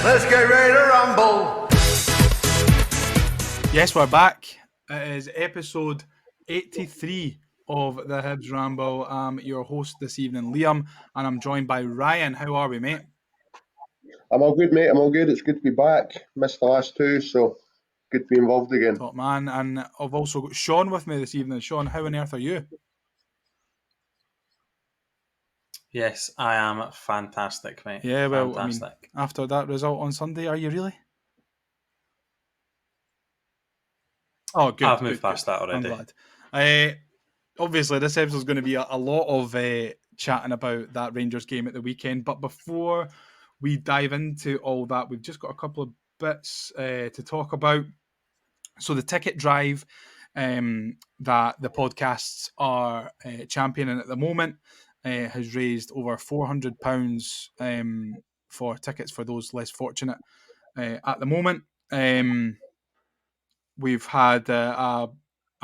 Let's get ready to rumble. Yes, we're back. It is episode 83 of the Hibs Ramble. I'm your host this evening, Liam, and I'm joined by Ryan. How are we, mate? I'm all good, mate. I'm all good. It's good to be back. Missed the last two, so good to be involved again. Top man. And I've also got Shaun with me this evening. Shaun, how on earth are you? Yes, I am fantastic, mate. Yeah, well, fantastic. I mean, after that result on Sunday, are you really? Oh, good. I've moved past that already. I'm glad. Obviously, this episode is going to be a lot of chatting about that Rangers game at the weekend. But before we dive into all that, we've just got a couple of bits to talk about. So the ticket drive that the podcasts are championing at the moment has raised over £400 for tickets for those less fortunate at the moment. We've had a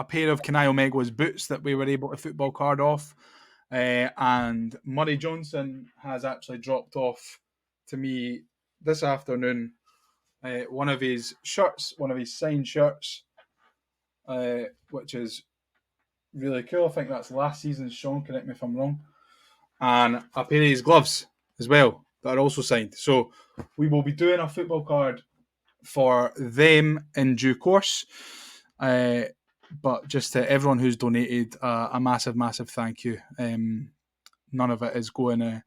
pair of Kenai Omega's boots that we were able to football card off. And Murray Johnson has actually dropped off to me this afternoon one of his shirts, one of his signed shirts, which is really cool. I think that's last season's. Shaun, correct me if I'm wrong. And a pair of his gloves as well that are also signed. So we will be doing a football card for them in due course. But just to everyone who's donated, a massive, massive thank you. None of it is going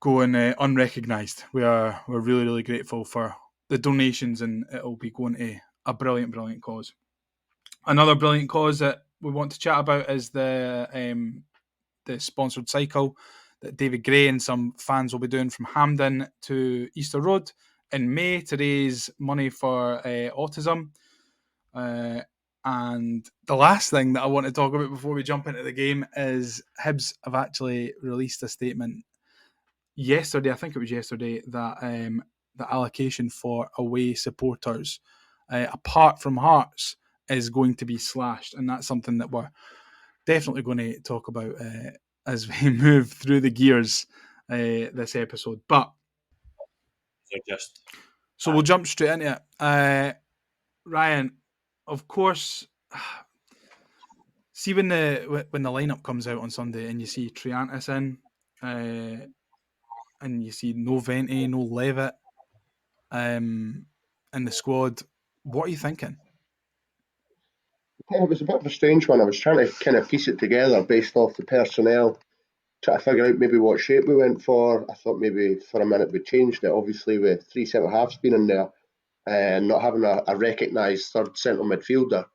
unrecognised. We're really, really grateful for the donations, and it'll be going to a brilliant, brilliant cause. Another brilliant cause that we want to chat about is the sponsored cycle that David Gray and some fans will be doing from Hampden to Easter Road in May to raise money for autism. And the last thing that I want to talk about before we jump into the game is Hibs have actually released a statement yesterday, I think it was yesterday, that the allocation for away supporters, apart from Hearts, is going to be slashed. And that's something that we're definitely going to talk about as we move through the gears this episode. But so we'll jump straight into it. Ryan, of course, see when the lineup comes out on Sunday and you see Triantis in, and you see no Venti, no Levitt in the squad, what are you thinking? Yeah, it was a bit of a strange one. I was trying to kind of piece it together based off the personnel, try to figure out maybe what shape we went for. I thought maybe for a minute we changed it, obviously with three centre halves being in there and not having a recognised third centre midfielder.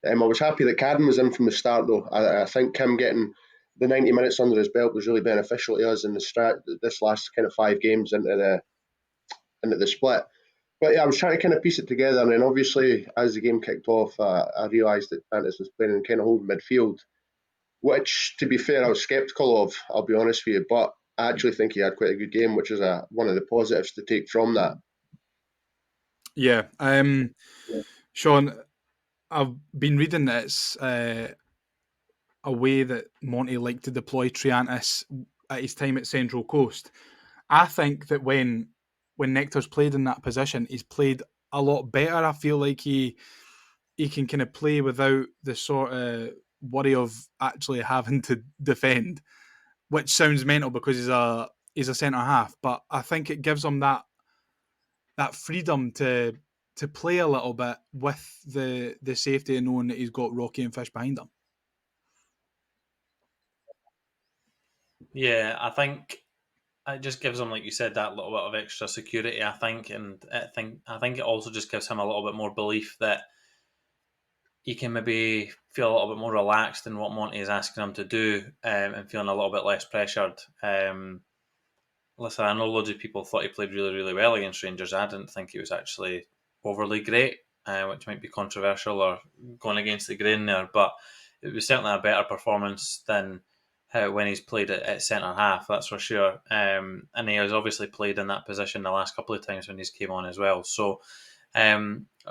I was happy that Cadden was in from the start, though. I think him getting the 90 minutes under his belt was really beneficial to us in this last kind of 5 games into the split. But yeah, I was trying to kind of piece it together, and then obviously as the game kicked off, I realised that Fantas was playing in kind of holding midfield, which, to be fair, I was sceptical of, I'll be honest with you, but I actually think he had quite a good game, which is one of the positives to take from that. Yeah. Shaun, I've been reading that it's a way that Monty liked to deploy Triantis at his time at Central Coast. I think that when Nectar's played in that position, he's played a lot better. I feel like he can kind of play without the sort of worry of actually having to defend, which sounds mental because he's a centre half. But I think it gives him that freedom to play a little bit with the safety of knowing that he's got Rocky and Fish behind him. Yeah, I think it just gives him, like you said, that little bit of extra security, I think, and I think it also just gives him a little bit more belief that he can maybe feel a little bit more relaxed in what Monty is asking him to do, and feeling a little bit less pressured. Listen, I know loads of people thought he played really, really well against Rangers. I didn't think he was actually overly great, which might be controversial or going against the grain there, but it was certainly a better performance than when he's played at centre half, that's for sure. And he has obviously played in that position the last couple of times when he's came on as well. So I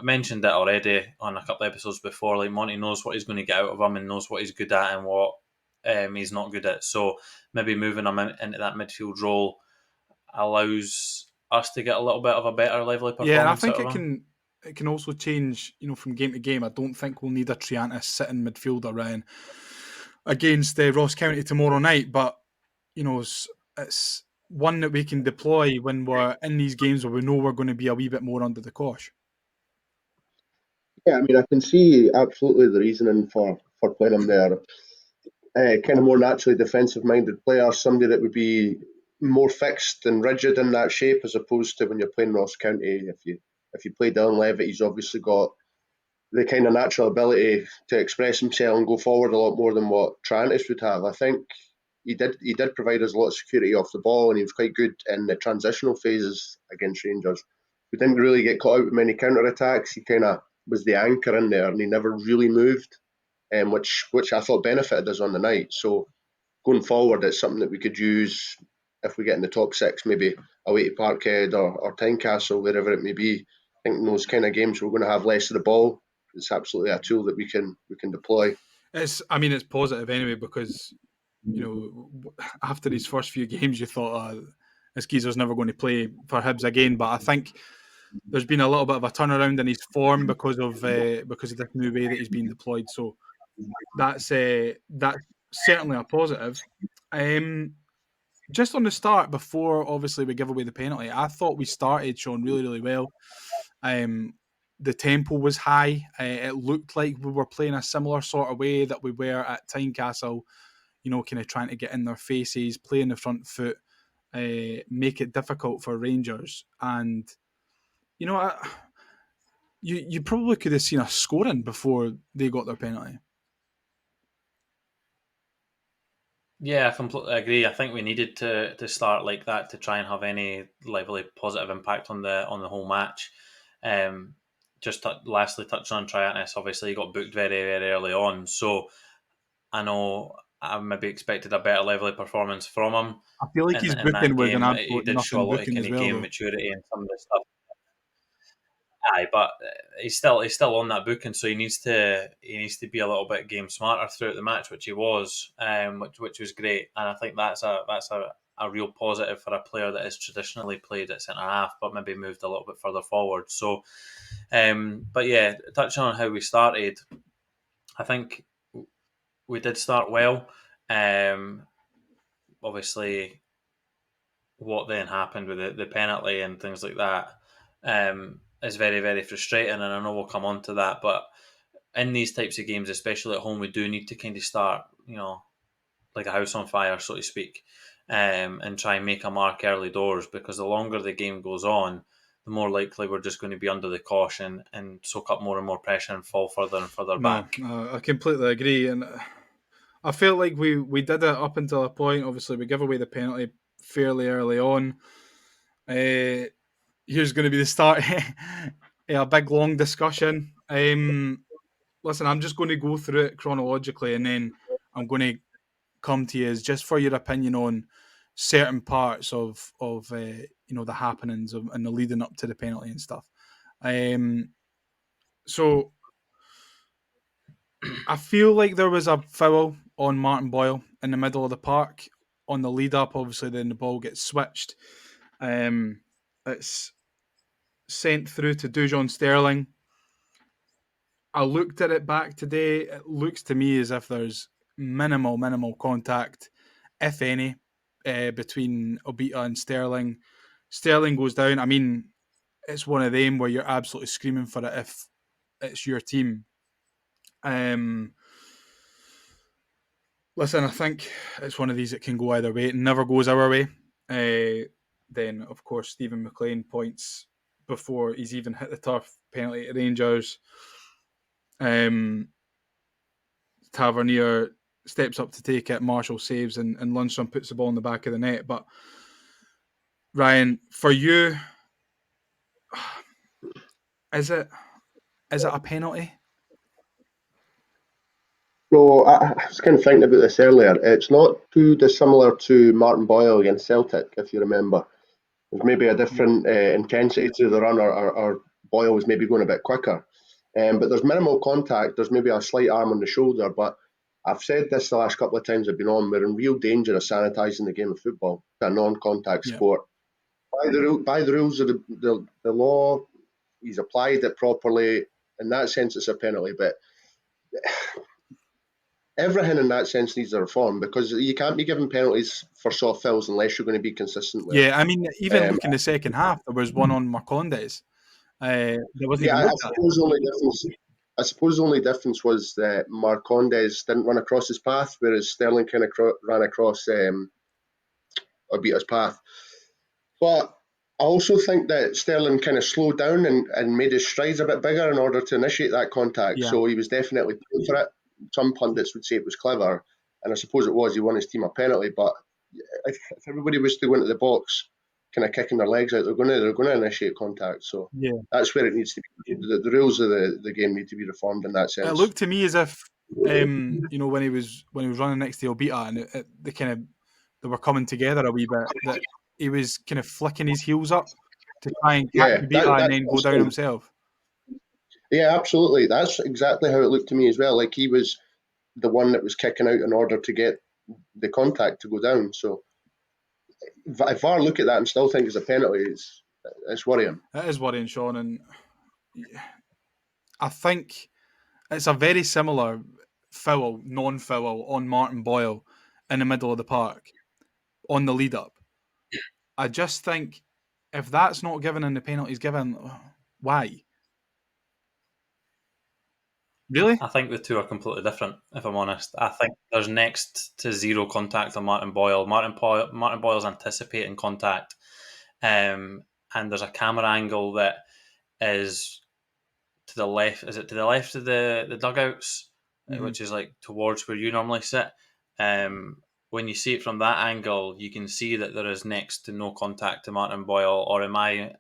mentioned it already on a couple of episodes before. Like, Monty knows what he's going to get out of him and knows what he's good at and what he's not good at. So maybe moving him into that midfield role allows us to get a little bit of a better lively performance. Yeah, and I think out of him. it can also change, from game to game. I don't think we'll need a Triantis sitting midfielder, Ryan, against Ross County tomorrow night. But it's one that we can deploy when we're in these games where we know we're going to be a wee bit more under the cosh. Yeah, I mean, I can see absolutely the reasoning for playing him there. Kind of more naturally defensive-minded player, somebody that would be more fixed and rigid in that shape, as opposed to when you're playing Ross County. If you play Dylan Levitt, he's obviously got the kind of natural ability to express himself and go forward a lot more than what Trantis would have. I think he did provide us a lot of security off the ball, and he was quite good in the transitional phases against Rangers. We didn't really get caught out with many counter attacks. He kind of was the anchor in there, and he never really moved, which I thought benefited us on the night. So going forward, it's something that we could use if we get in the top six, maybe away to Parkhead or Tynecastle, wherever it may be. I think in those kind of games we're going to have less of the ball. It's absolutely a tool that we can deploy. It's positive anyway, because after these first few games you thought this geezer's never going to play for Hibs again, but I think there's been a little bit of a turnaround in his form because of this new way that he's been deployed. So that's certainly a positive. Just on the start, before obviously we give away the penalty, I thought we started, Shaun, really, really well. The tempo was high. It looked like we were playing a similar sort of way that we were at Tynecastle, kind of trying to get in their faces, play in the front foot, make it difficult for Rangers. And, you probably could have seen us scoring before they got their penalty. Yeah, I completely agree. I think we needed to start like that to try and have any lively positive impact on the whole match. Lastly, touching on Triantis, obviously he got booked very, very early on, so I know I maybe expected a better lively performance from him. I feel like his in that booking was an game. He absolute did show a nothing lot of booking kind as of well, game though. maturity and some of the stuff. Aye, but he's still on that booking, so he needs to be a little bit game smarter throughout the match, which he was, which was great, and I think that's a real positive for a player that has traditionally played at centre half, but maybe moved a little bit further forward. So, but yeah, touching on how we started, I think we did start well. Obviously, what then happened with the penalty and things like that is very, very frustrating, and I know we'll come on to that, but in these types of games, especially at home, we do need to kind of start, like a house on fire, so to speak, and try and make a mark early doors, because the longer the game goes on, the more likely we're just going to be under the caution and soak up more and more pressure and fall further and further back. I completely agree, and I felt like we did it up until a point. Obviously, we give away the penalty fairly early on. Here's going to be the start a big long discussion. Listen, I'm just going to go through it chronologically, and then I'm going to come to you as just for your opinion on certain parts of the happenings and the leading up to the penalty and stuff. So I feel like there was a foul on Martin Boyle in the middle of the park on the lead up. Obviously, then the ball gets switched. It's sent through to Dujon Sterling. I looked at it back today. It looks to me as if there's minimal contact, if any, between Obita and Sterling. Sterling goes down. I mean, it's one of them where you're absolutely screaming for it if it's your team. Listen, I think it's one of these that can go either way. It never goes our way. Then, of course, Steven McLean points before he's even hit the turf, penalty to Rangers. Tavernier steps up to take it. Marshall saves, and Lundstrom puts the ball in the back of the net. But Ryan, for you, is it a penalty? So I was kind of thinking about this earlier. It's not too dissimilar to Martin Boyle against Celtic, if you remember. There's maybe a different intensity to the run, or Boyle was maybe going a bit quicker. But there's minimal contact. There's maybe a slight arm on the shoulder. But I've said this the last couple of times I've been on. We're in real danger of sanitising the game of football. It's a non-contact sport. by the rules of the law, he's applied it properly. In that sense, it's a penalty. But everything in that sense needs a reform, because you can't be giving penalties for soft fouls unless you're going to be consistent with it. Yeah, I mean, even looking the second half, there was one on Marcondes. That wasn't Yeah, even I looked at. suppose the only difference was that Marcondes didn't run across his path, whereas Sterling kind of ran across Obita's path. But I also think that Sterling kind of slowed down and made his strides a bit bigger in order to initiate that contact. Yeah. So he was definitely paying for it. Some pundits would say it was clever, and I suppose it was. He won his team a penalty. But if everybody was to go into the box, kind of kicking their legs out, they're going to initiate contact. So Yeah, that's where it needs to be. The rules of the game need to be reformed in that it sense. looked to me as if when he was running next to Obita, and they were coming together a wee bit, that he was kind of flicking his heels up to try and catch Yeah, Obita and then go down himself. Yeah, absolutely. That's exactly how it looked to me as well. Like he was the one that was kicking out in order to get the contact to go down. So if VAR look at that and still think it's a penalty, it's worrying. It is worrying, Sean, and I think it's a very similar foul, non-foul on Martin Boyle in the middle of the park on the lead up. I just think if that's not given and the penalty's given, why? Really? I think the two are completely different, if I'm honest. I think there's next to zero contact on Martin Boyle. Martin Boyle's anticipating contact. And there's a camera angle that is to the left. Is it to the left of the dugouts, which is like towards where you normally sit? When you see it from that angle, you can see that there is next to no contact to Martin Boyle, or in my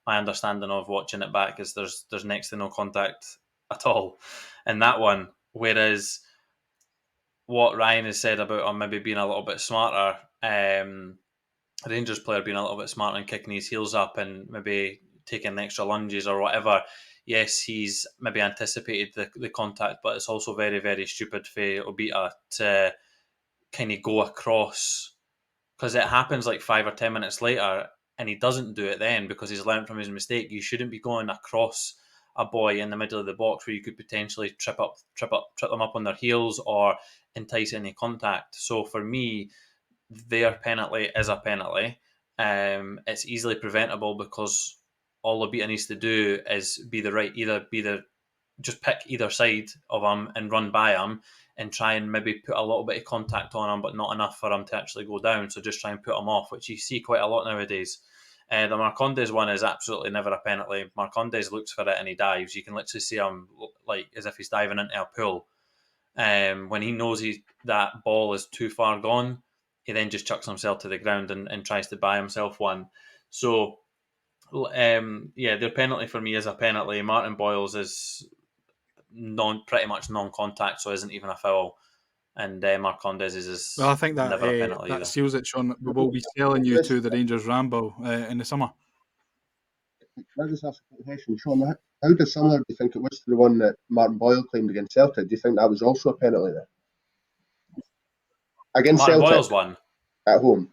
understanding of watching it back is there's next to no contact at all in that one. Whereas what Ryan has said about him maybe being a little bit smarter, Rangers player being a little bit smarter and kicking his heels up and maybe taking extra lunges or whatever. Yes, he's maybe anticipated the contact, but it's also very, very stupid for Obita to kind of go across, because it happens like 5 or 10 minutes later and he doesn't do it then because he's learned from his mistake. You shouldn't be going across a boy in the middle of the box where you could potentially trip them up on their heels or entice any contact. So for me, their penalty is a penalty. It's easily preventable because all Obita needs to do is just pick either side of him and run by him and try and maybe put a little bit of contact on him, but not enough for him to actually go down. So just try and put him off, which you see quite a lot nowadays. The Marcondes one is absolutely never a penalty. Marcondes looks for it and he dives. You can literally see him like as if he's diving into a pool. When he knows that ball is too far gone, he then just chucks himself to the ground and tries to buy himself one. So, their penalty for me is a penalty. Martin Boyle's is pretty much non-contact, so isn't even a foul. And Marcondes is Well, I think that never a penalty either. that seals it, Sean. We will be selling you to the Rangers Ramble in the summer. Can I just ask a question, Sean? How dissimilar do you think it was to the one that Martin Boyle claimed against Celtic? Do you think that was also a penalty there? Against Martin Celtic Boyle's one. at home.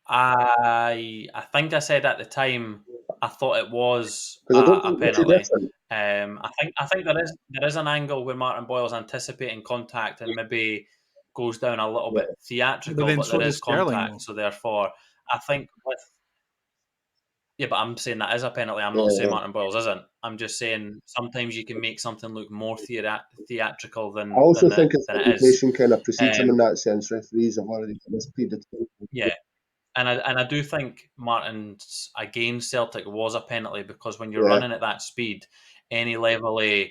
I think I said at the time I thought it was Because I don't a think they're too penalty. different. I think there is an angle where Martin Boyle's anticipating contact and maybe goes down a little bit theatrical, But then but so there does is Sterling, contact. though. So therefore, I think but I'm saying that is a penalty. I'm not saying Martin Boyle's isn't. I'm just saying sometimes you can make something look more theatrical I than also think it is. interpretation kind of precedes him in that sense. Referees have already misread. Yeah. And I do think Martin's against Celtic was a penalty because when you're running at that speed, any level of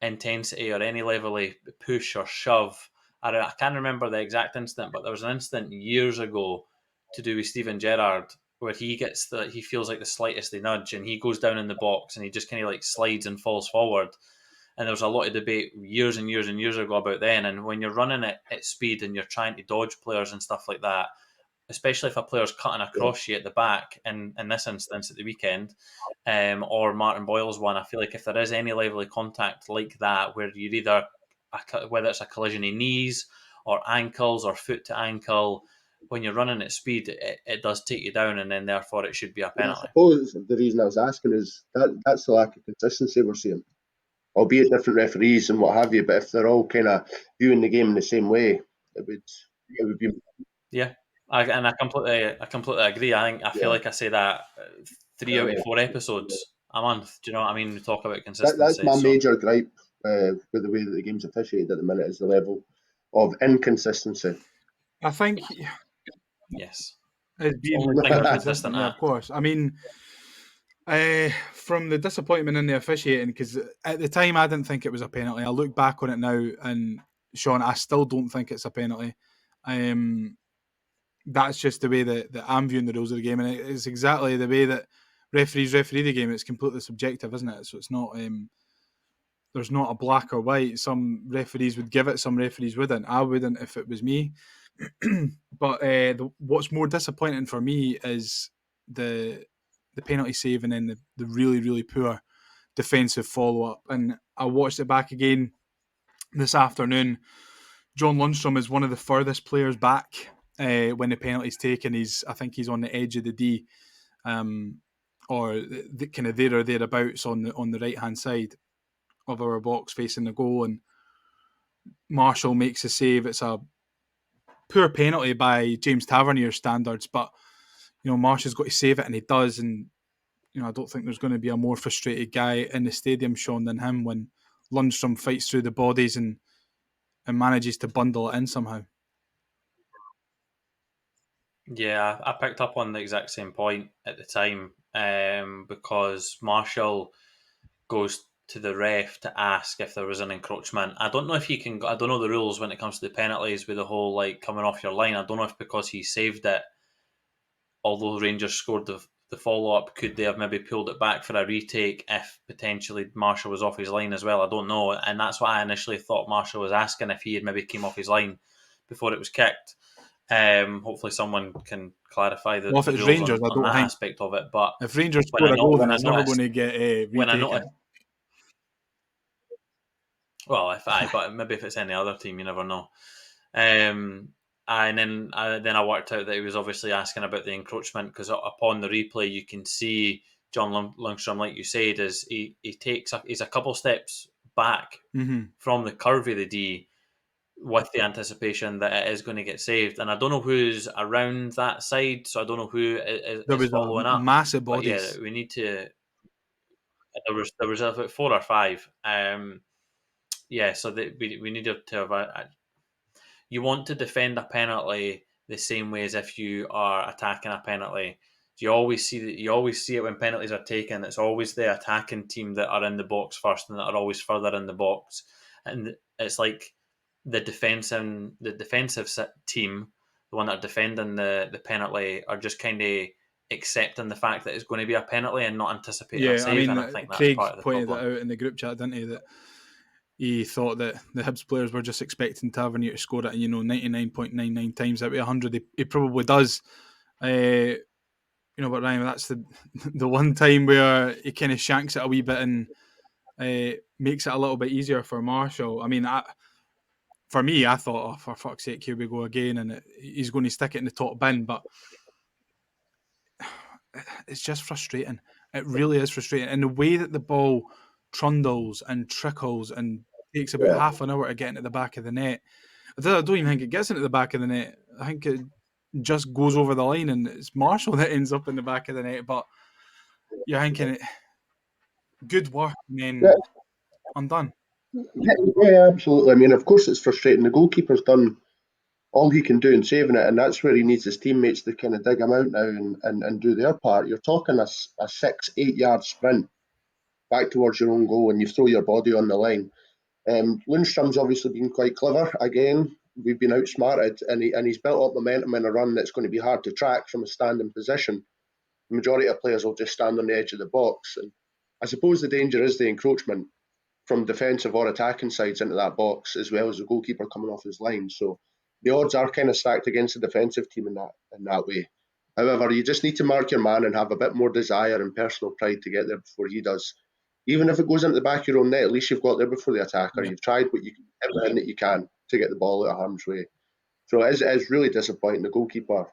intensity or any level of push or shove, I can't remember the exact incident, but there was an incident years ago to do with Steven Gerrard where he feels like the slightest of nudge and he goes down in the box and he just kind of like slides and falls forward. And there was a lot of debate years and years and years ago about then. And when you're running at speed and you're trying to dodge players and stuff like that, especially if a player's cutting across you at the back, in this instance at the weekend, or Martin Boyle's one, I feel like if there is any level of contact like that, where you're either, whether it's a collision of knees or ankles or foot to ankle, when you're running at speed, it does take you down, and then therefore it should be a And I penalty. suppose the reason I was asking is that's the lack of consistency we're seeing. Albeit different referees and what have you, but if they're all kind of viewing the game in the same way, it would be. Yeah, I completely agree. I feel Yeah. like I say that 3 out of 4 episodes a month. Do you know what I mean? We talk about That's consistency. my So major gripe with the way that the game's officiated at the minute is the level of inconsistency. I think yes, it's it's the only being thing they're consistent. consistent Yeah, at. of course. I mean, from the disappointment in the officiating, because at the time I didn't think it was a penalty. I look back on it now, and Sean, I still don't think it's a penalty. That's just the way that I'm viewing the rules of the game, and it's exactly the way that referees referee the game. It's completely subjective, isn't it? So it's not. There's not a black or white. Some referees would give it, some referees wouldn't. I wouldn't if it was me. But what's more disappointing for me is the penalty save and then the really, really poor defensive follow up. And I watched it back again this afternoon. John Lundstrom is one of the furthest players back when the penalty's taken. I think he's on the edge of the D, or the kind of there or thereabouts on the right hand side of our box facing the goal, and Marshall makes a save. It's a poor penalty by James Tavernier standards, but Marshall's got to save it, and he does. And I don't think there's going to be a more frustrated guy in the stadium, Sean, than him when Lundstrom fights through the bodies and manages to bundle it in somehow. Yeah, I picked up on the exact same point at the time because Marshall goes to the ref to ask if there was an encroachment. I don't know if he can. I don't know the rules when it comes to the penalties with the whole like coming off your line. I don't know if because he saved it, although Rangers scored the follow up, could they have maybe pulled it back for a retake if potentially Marshall was off his line as well? I don't know, and that's what I initially thought Marshall was asking, if he had maybe came off his line before it was kicked. Hopefully, someone can clarify the Well, if it's rules Rangers, I on don't that think. aspect of it. But If Rangers when score I a goal, then when I it's never noticed going to get when I retaken. noticed, well, but maybe if it's any other team, you never know. And then I worked out that he was obviously asking about the encroachment, because upon the replay you can see John Lundstrom, like you said, is he's a couple steps back from the curve of the D with the anticipation that it is going to get saved. And I don't know who's around that side, so I don't know who There is was a following up. massive But yeah, bodies. we need to. There was about 4 or 5. Yeah, so we needed to have you want to defend a penalty the same way as if you are attacking a penalty. You always see it when penalties are taken. It's always the attacking team that are in the box first, and that are always further in the box. And it's like the defensive team, the one that are defending the penalty, are just kind of accepting the fact that it's going to be a penalty and not anticipating a Yeah, I save. mean, And I think that's Craig part of the pointed problem. it out in the group chat, didn't he? That he thought that the Hibs players were just expecting Tavernier to score it, and 99.99 times out of 100, he probably does. But Ryan, that's the one time where he kind of shanks it a wee bit and makes it a little bit easier for Marshall. I mean, for me, I thought, oh, for fuck's sake, here we go again, and he's going to stick it in the top bin. But it's just frustrating. It really is frustrating. And the way that the ball trundles and trickles and takes about half an hour to get into the back of the net. I don't even think it gets into the back of the net. I think it just goes over the line, and it's Marshall that ends up in the back of the net. But you're thinking, good work, and then I'm done. Yeah, absolutely. I mean, of course, it's frustrating. The goalkeeper's done all he can do in saving it, and that's where he needs his teammates to kind of dig him out now and do their part. You're talking a 6-8 yard sprint back towards your own goal, and you throw your body on the line. Lundstrom's obviously been quite clever. Again, we've been outsmarted, and he's built up momentum in a run that's going to be hard to track from a standing position. The majority of players will just stand on the edge of the box, and I suppose the danger is the encroachment from defensive or attacking sides into that box, as well as the goalkeeper coming off his line. So the odds are kind of stacked against the defensive team in that way. However, you just need to mark your man and have a bit more desire and personal pride to get there before he does. Even if it goes into the back of your own net, at least you've got there before the attacker. Yeah. You've tried everything that you can to get the ball out of harm's way. So it is really disappointing. The goalkeeper,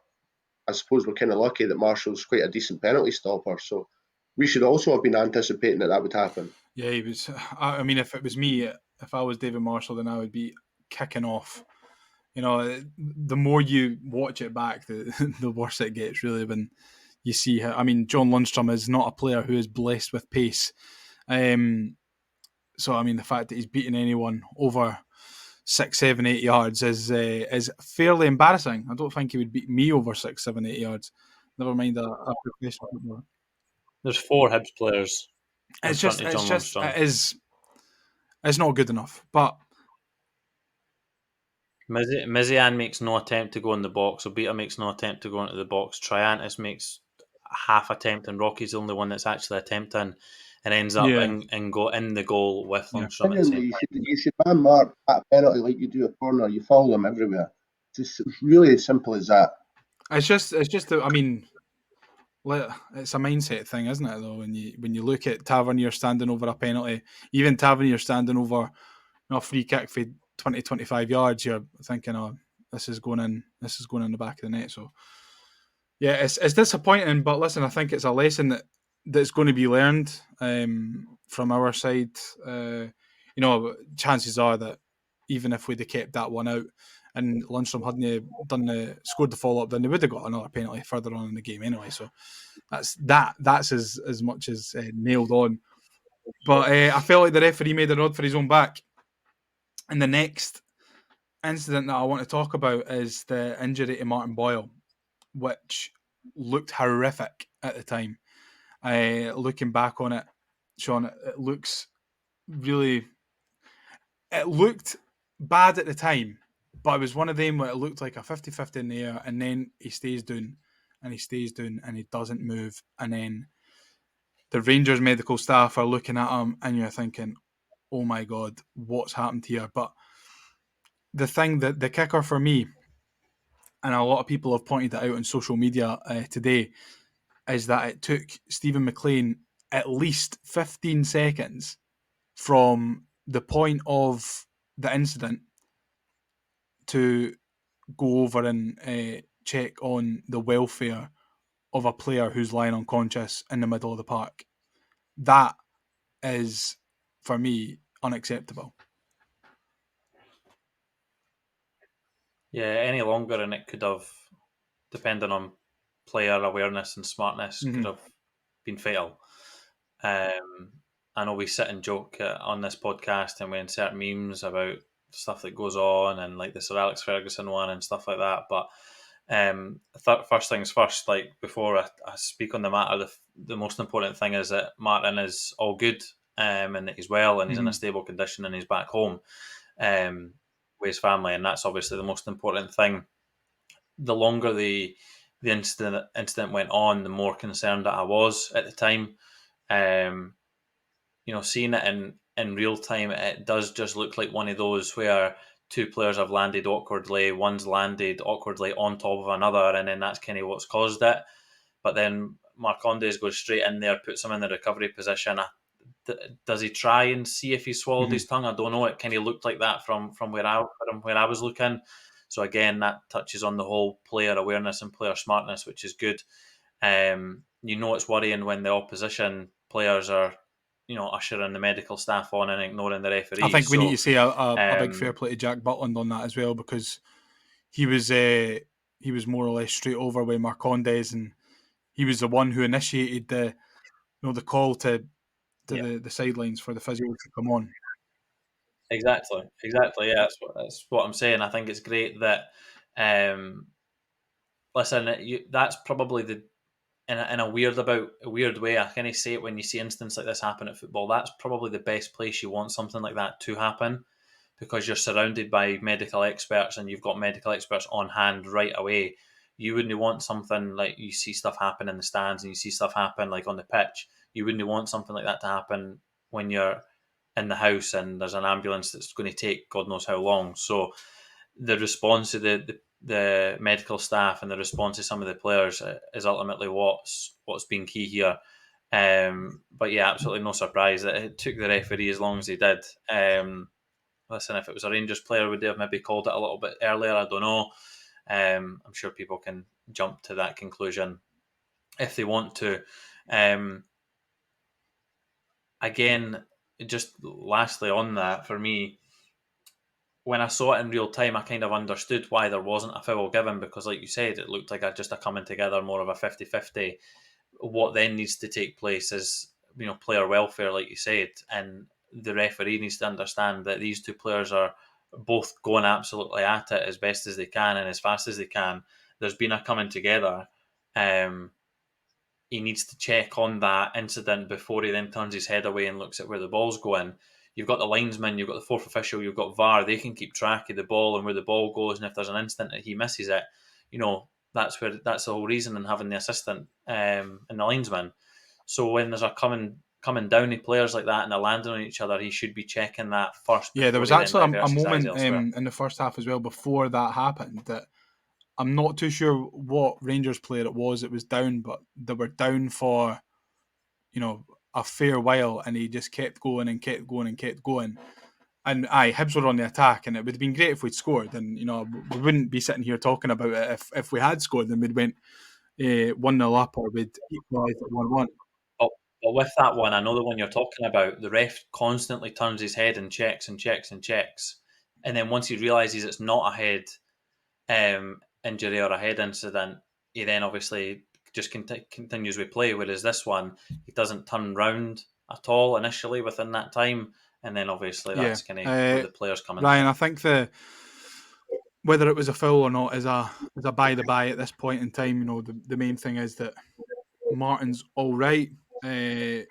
I suppose we're kind of lucky that Marshall's quite a decent penalty stopper. So we should also have been anticipating that would happen. Yeah, he was. I mean, if it was me, if I was David Marshall, then I would be kicking off. You know, the more you watch it back, the worse it gets, really, when you see how. I mean, John Lundstrom is not a player who is blessed with pace. So, I mean, the fact that he's beaten anyone over 6, 7, 8 yards is fairly embarrassing. I don't think he would beat me over 6, 7, 8 yards. Never mind a professional footballer. There's 4 Hibs players in It's front just, of John Lundstrom. It's not good enough. But Mizian makes no attempt to go in the box. Obita makes no attempt to go into the box. Triantis makes a half attempt, and Rocky's the only one that's actually attempting, and ends up Yeah. in the goal with Yeah. Lundstrom at the same time. You should ban Mark at a penalty like you do a corner. You foul them everywhere. It's really as simple as that. It's just. I mean, it's a mindset thing, isn't it? Though, when you look at Tavernier standing over a penalty, even Tavernier standing over a free kick for 20, 25 yards, you're thinking, "Oh, this is going in. This is going in the back of the net." So, yeah, it's disappointing. But listen, I think it's a lesson that's going to be learned from our side. You know, chances are that even if we'd have kept that one out and Lundstrom hadn't scored the follow up, then they would have got another penalty further on in the game anyway. So that's as much as nailed on. But I felt like the referee made a rod for his own back. And the next incident that I want to talk about is the injury to Martin Boyle, which looked horrific at the time. Looking back on it, Sean, it looks really. It looked bad at the time, but it was one of them where it looked like a 50-50 in the air, and then he stays down, and he stays down, and he doesn't move, and then the Rangers medical staff are looking at him, and you're thinking, oh my God, what's happened here? But the thing that the kicker for me, and a lot of people have pointed it out on social media today, is that it took Steven McLean at least 15 seconds from the point of the incident to go over and check on the welfare of a player who's lying unconscious in the middle of the park. That is, for me, unacceptable. Yeah, any longer, and it could have, depending on player awareness and smartness, could have been fatal. I know we sit and joke on this podcast, and we insert memes about stuff that goes on, and like the Sir Alex Ferguson one and stuff like that. But first things first, like before I speak on the matter, the most important thing is that Martin is all good, and that he's well, and he's in a stable condition, and he's back home with his family, and that's obviously the most important thing. The longer the incident went on, the more concerned that I was at the time. Seeing it in real time, it does just look like one of those where two players have landed awkwardly. One's landed awkwardly on top of another, and then that's kind of what's caused it. But then Marcondes goes straight in there, puts him in the recovery position. Does he try and see if he swallowed his tongue? I don't know. It kind of looked like that from where I was looking. So again, that touches on the whole player awareness and player smartness, which is good. It's worrying when the opposition players are, ushering the medical staff on and ignoring the referees. I think we need to say a big fair play to Jack Butland on that as well, because he was more or less straight over with Marcondes, and he was the one who initiated the call to the sidelines for the physio to come on. Exactly. Yeah, that's what I'm saying. I think it's great that. Listen, that's probably in a weird way. I kind of say it when you see instances like this happen at football. That's probably the best place you want something like that to happen, because you're surrounded by medical experts and you've got medical experts on hand right away. You wouldn't want something like you see stuff happen in the stands and you see stuff happen like on the pitch. You wouldn't want something like that to happen when you're in the house and there's an ambulance that's going to take God knows how long. So the response to the medical staff and the response to some of the players is ultimately what's been key here. But yeah, absolutely no surprise that it took the referee as long as he did. listen, if it was a Rangers player, would they have maybe called it a little bit earlier? I don't know. I'm sure people can jump to that conclusion if they want to. Again, just lastly on that, for me, when I saw it in real time, I kind of understood why there wasn't a foul given, because like you said, it looked like just a coming together, more of a 50-50. What then needs to take place is, player welfare, like you said, and the referee needs to understand that these two players are both going absolutely at it as best as they can and as fast as they can. There's been a coming together. He needs to check on that incident before he then turns his head away and looks at where the ball's going. You've got the linesman, you've got the fourth official, you've got VAR. They can keep track of the ball and where the ball goes. And if there's an instant that he misses it, that's the whole reason in having the assistant and the linesman. So when there's a coming down of players like that and they're landing on each other, he should be checking that first. Yeah, there was before he actually then a diverts his eyes moment elsewhere. in the first half as well before that happened that I'm not too sure what Rangers player it was down, but they were down for, a fair while, and he just kept going and kept going and kept going. And Hibs were on the attack, and it would have been great if we'd scored. And we wouldn't be sitting here talking about it if we had scored and we'd went 1-0 up or we'd equalised at 1-1. But with that one, I know the one you're talking about. The ref constantly turns his head and checks and checks and checks, and then once he realizes it's not a head injury or a head incident, he then obviously just continues with play. Whereas this one, he doesn't turn round at all initially within that time, and then obviously that's kind of where the players come into Ryan, it. I think whether it was a foul or not is a by the by at this point in time. The main thing is that Martin's all right. It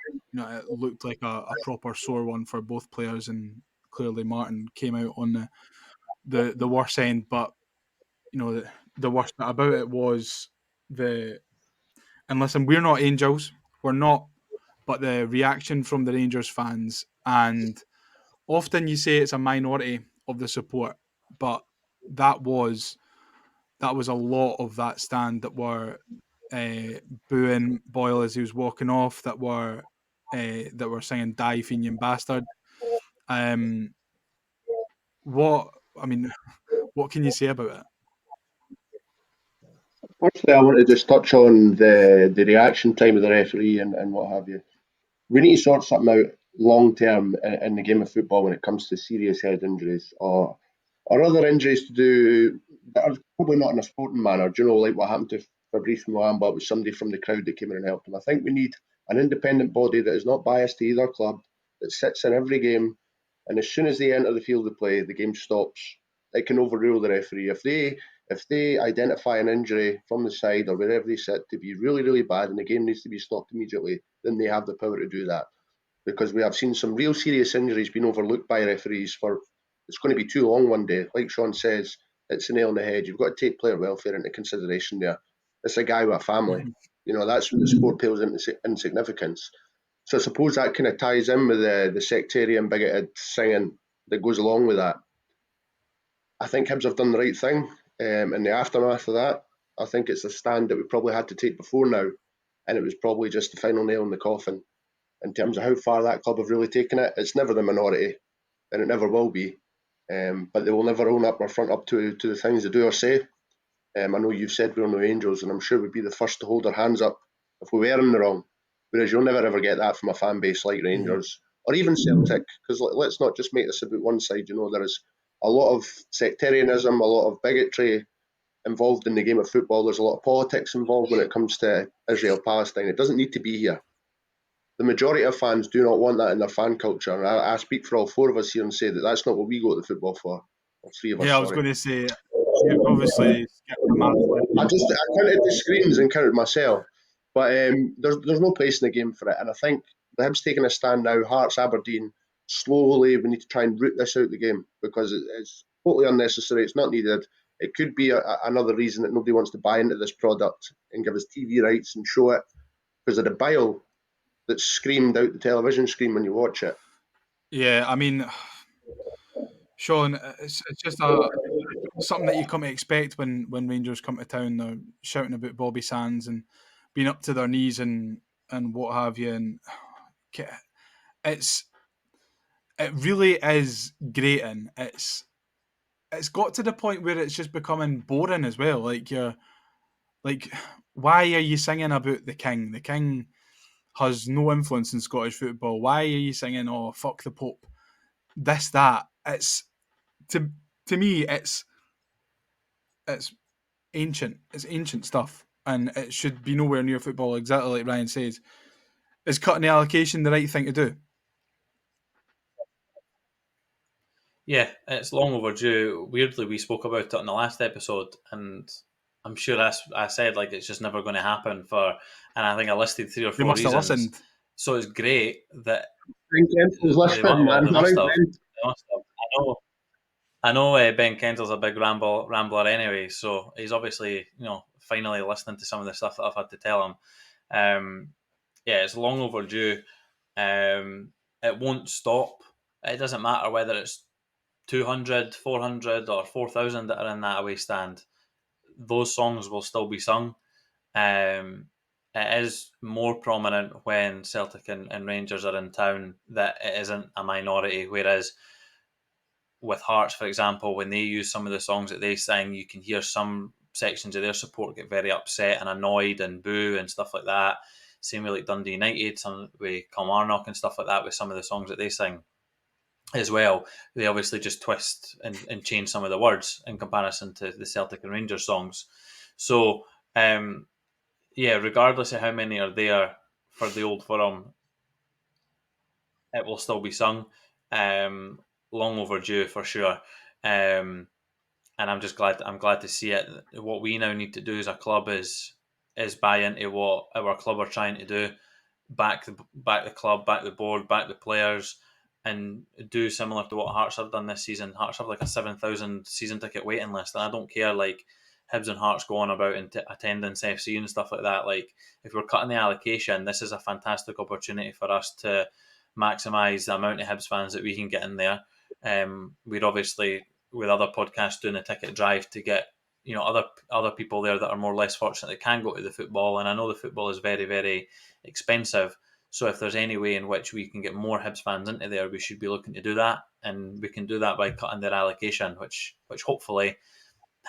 looked like a proper sore one for both players, and clearly Martin came out on the worst end. But the worst bit about it was and listen, we're not angels, we're not, but the reaction from the Rangers fans, and often you say it's a minority of the support, but that was a lot of that stand that were booing Boyle as he was walking off, that were singing "Die Fenian Bastard." What I mean, what can you say about it? Firstly, I want to just touch on the reaction time of the referee and what have you. We need to sort something out long term in the game of football when it comes to serious head injuries or other injuries to do that are probably not in a sporting manner. Do you know, like what happened to Fabrice Muamba with somebody from the crowd that came in and helped him? I think we need an independent body that is not biased to either club, that sits in every game, and as soon as they enter the field of play, the game stops. It can overrule the referee. If they identify an injury from the side or wherever they sit to be really, really bad and the game needs to be stopped immediately, then they have the power to do that. Because we have seen some real serious injuries being overlooked by referees for it's going to be too long one day. Like Shaun says, it's a nail on the head. You've got to take player welfare into consideration there. It's a guy with a family. That's when the sport pales into insignificance. So I suppose that kind of ties in with the sectarian, bigoted singing that goes along with that. I think Hibs have done the right thing in the aftermath of that. I think it's a stand that we probably had to take before now, and it was probably just the final nail in the coffin. In terms of how far that club have really taken it, it's never the minority, and it never will be. But they will never own up or front up to the things they do or say. I know you've said we're no angels, and I'm sure we'd be the first to hold our hands up if we were in the wrong. Whereas you'll never ever get that from a fan base like Rangers or even Celtic, because let's not just make this about one side. There is a lot of sectarianism, a lot of bigotry involved in the game of football. There's a lot of politics involved when it comes to Israel Palestine. It doesn't need to be here. The majority of fans do not want that in their fan culture. And I speak for all four of us here and say that that's not what we go to football for. Or three of us, Yeah, I was sorry. going to say, you've obviously skipped a massive. I counted the screens and counted myself. But there's no place in the game for it. And I think the Hibs taking a stand now, Hearts, Aberdeen, slowly we need to try and root this out of the game because it's totally unnecessary. It's not needed. It could be another reason that nobody wants to buy into this product and give us TV rights and show it because of the bile that's screamed out the television screen when you watch it. Yeah, I mean, Shaun, it's just something that you come to expect when Rangers come to town. They're shouting about Bobby Sands and being up to their knees and what have you. And it's it really is grating. It's got to the point where it's just becoming boring as well. Like you're like, why are you singing about the king? The king has no influence in Scottish football. Why are you singing, oh fuck the Pope? This, that. It's to me, it's ancient. It's ancient stuff. And it should be nowhere near football, exactly like Ryan says. Is cutting the allocation the right thing to do? Yeah, it's long overdue. Weirdly, we spoke about it in the last episode, and I'm sure I said like it's just never going to happen and I think I listed 3 or They 4 must have reasons. listened. So it's great that Ben Kent's listening, man. they All must right, have. Ben. They must have. I know. Ben Kendall's a big rambler anyway, so he's obviously finally listening to some of the stuff that I've had to tell him. Yeah, it's long overdue. It won't stop. It doesn't matter whether it's 200, 400, or 4,000 that are in that away stand. Those songs will still be sung. It is more prominent when Celtic and Rangers are in town that it isn't a minority, whereas with Hearts, for example, when they use some of the songs that they sing, you can hear some sections of their support get very upset and annoyed and boo and stuff like that. Same with like Dundee United, some with Kilmarnock and stuff like that with some of the songs that they sing as well. They obviously just twist and change some of the words in comparison to the Celtic and Rangers songs. So, yeah, regardless of how many are there for the Old Firm, it will still be sung. Long overdue for sure. And I'm glad to see it. What we now need to do as a club is buy into what our club are trying to do, back the club, back the board, back the players, and do similar to what Hearts have done this season. Hearts have like a 7,000 season ticket waiting list, and I don't care like Hibs and Hearts go on about attendance FC and stuff like that. Like if we're cutting the allocation, this is a fantastic opportunity for us to maximise the amount of Hibs fans that we can get in there. We're obviously with other podcasts doing a ticket drive to get other people there that are more or less fortunate that can go to the football. And I know the football is very, very expensive. So if there's any way in which we can get more Hibs fans into there, we should be looking to do that, and we can do that by cutting their allocation, which hopefully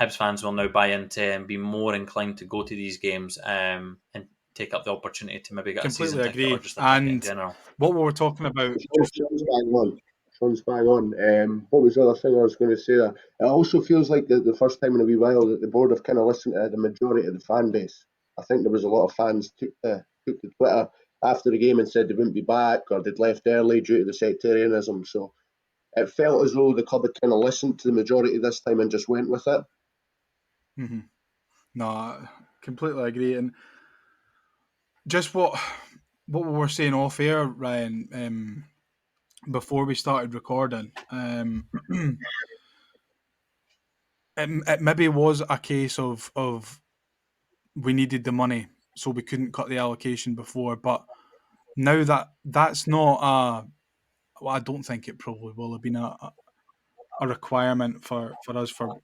Hibs fans will now buy into and be more inclined to go to these games, and take up the opportunity to maybe get a season Completely ticket or agree. just a ticket in And general. what we were talking about just Sean's bang on. Sean's bang on. What was the other thing I was going to say there? It also feels like the first time in a wee while that the board have kind of listened to the majority of the fan base. I think there was a lot of fans took to Twitter after the game and said they wouldn't be back or they'd left early due to the sectarianism. So it felt as though the club had kind of listened to the majority this time and just went with it. Mm-hmm. No, I completely agree. And just what we were saying off air, Ryan, before we started recording, it maybe was a case of we needed the money, so we couldn't cut the allocation before. But now that's not a, well, I don't think it probably will have been a requirement for us for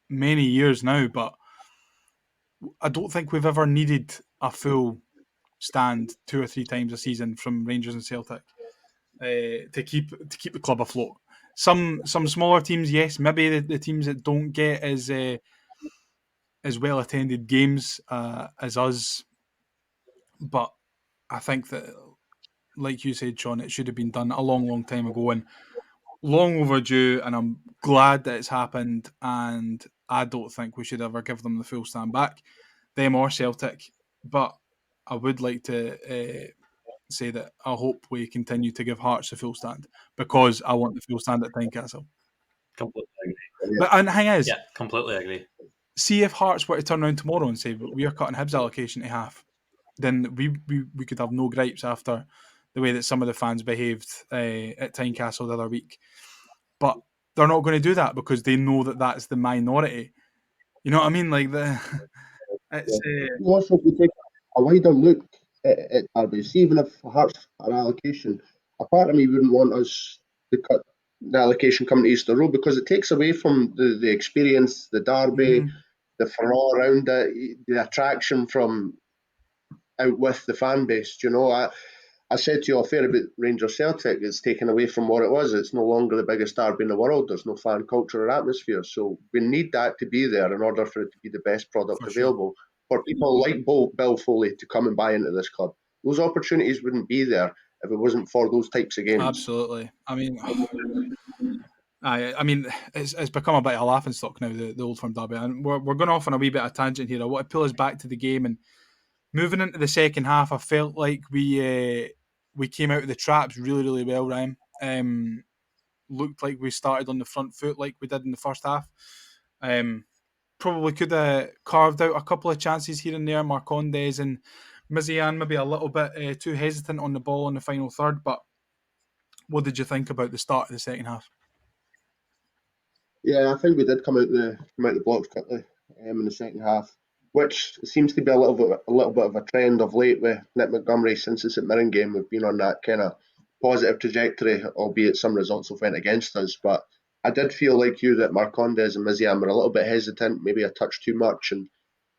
many years now. But I don't think we've ever needed a full stand 2 or 3 times a season from Rangers and Celtic to keep the club afloat. Some smaller teams, yes, maybe the teams that don't get as well attended games as us, but I think that, like you said, Sean, it should have been done a long time ago and long overdue. And I'm glad that it's happened. And I don't think we should ever give them the full stand back, them or Celtic. But I would like to say that I hope we continue to give Hearts the full stand because I want the full stand at Tynecastle. Completely agree. But and the thing is, Yeah, completely agree. see if Hearts were to turn around tomorrow and say we are cutting Hibs allocation to half, then we could have no gripes after the way that some of the fans behaved at Tynecastle the other week. But they're not going to do that because they know that that's the minority. You know what I mean? Like it's Also, if we take a wider look at Derby, see even if Hearts are allocation, a part of me wouldn't want us to cut the allocation coming to Easter Road because it takes away from the experience, the Derby, mhm. the furore around it, the attraction from out with the fan base. I said to you off air about Rangers Celtic, it's taken away from what it was. It's no longer the biggest derby in the world. There's no fan culture or atmosphere. So we need that to be there in order for it to be the best product For sure. available for people like Bill Foley to come and buy into this club. Those opportunities wouldn't be there if it wasn't for those types of games. Absolutely. I mean, it's become a bit of a laughing stock now, the Old Firm derby, and we're going off on a wee bit of tangent here. I want to pull us back to the game, and moving into the second half, I felt like we came out of the traps really, really well, Ryan. Looked like we started on the front foot like we did in the first half. Probably could have carved out a couple of chances here and there. Marcondes and Mizian maybe a little bit too hesitant on the ball in the final third, but what did you think about the start of the second half? Yeah, I think we did come out the blocks quickly in the second half, which seems to be a little bit of a trend of late with Nick Montgomery since the St Mirren game. We've been on that kind of positive trajectory, albeit some results have went against us. But I did feel like you that Marcondes and Mizian were a little bit hesitant, maybe a touch too much, and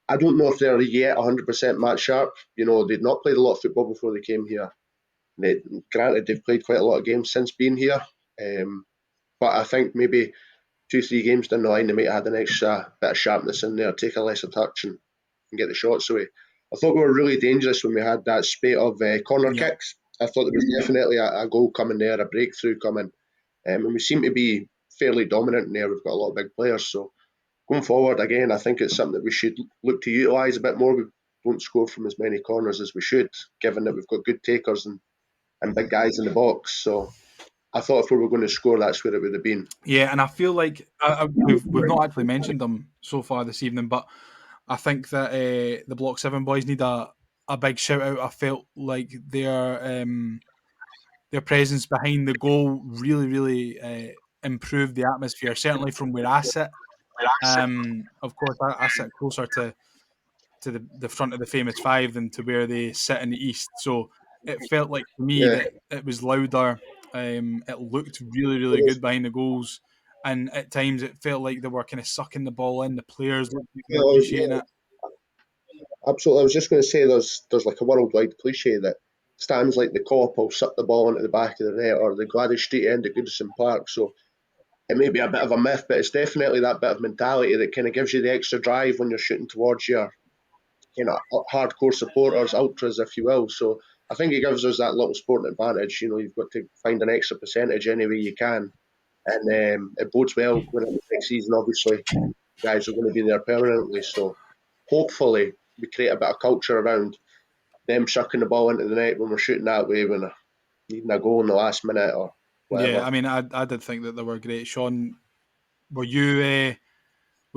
I don't know if they're yet 100% match sharp. You know, they'd not played a lot of football before they came here. Granted, they've played quite a lot of games since being here, but I think maybe 2-3 games down the line, they might have had an extra bit of sharpness in there, take a lesser touch and get the shots away. I thought we were really dangerous when we had that spate of corner kicks. I thought there was definitely a goal coming there, a breakthrough coming. And we seem to be fairly dominant in there. We've got a lot of big players. So going forward, again, I think it's something that we should look to utilise a bit more. We don't score from as many corners as we should, given that we've got good takers and big guys in the box. So I thought if we were going to score, that's where it would have been. Yeah, and I feel like we've not actually mentioned them so far this evening, but I think that the Block 7 boys need a big shout out. I felt like their presence behind the goal really, really improved the atmosphere, certainly from where I sit. Of course, I sit closer to the front of the famous five than to where they sit in the east. So it felt like to me that it was louder. It looked really, really good behind the goals. And at times it felt like they were kind of sucking the ball in. The players looked like they were appreciating it. Absolutely. I was just going to say there's like a worldwide cliche that stands like the Kop will suck the ball into the back of the net, or the Gladys Street end at Goodison Park. So it may be a bit of a myth, but it's definitely that bit of mentality that kind of gives you the extra drive when you're shooting towards your hardcore supporters, ultras, if you will. So I think it gives us that little sporting advantage. You know, you've got to find an extra percentage any way you can. And it bodes well when it's next season, obviously. Guys are going to be there permanently. So hopefully we create a bit of culture around them chucking the ball into the net when we're shooting that way, when we're needing a goal in the last minute or whatever. Yeah, I mean, I did think that they were great. Shaun, were you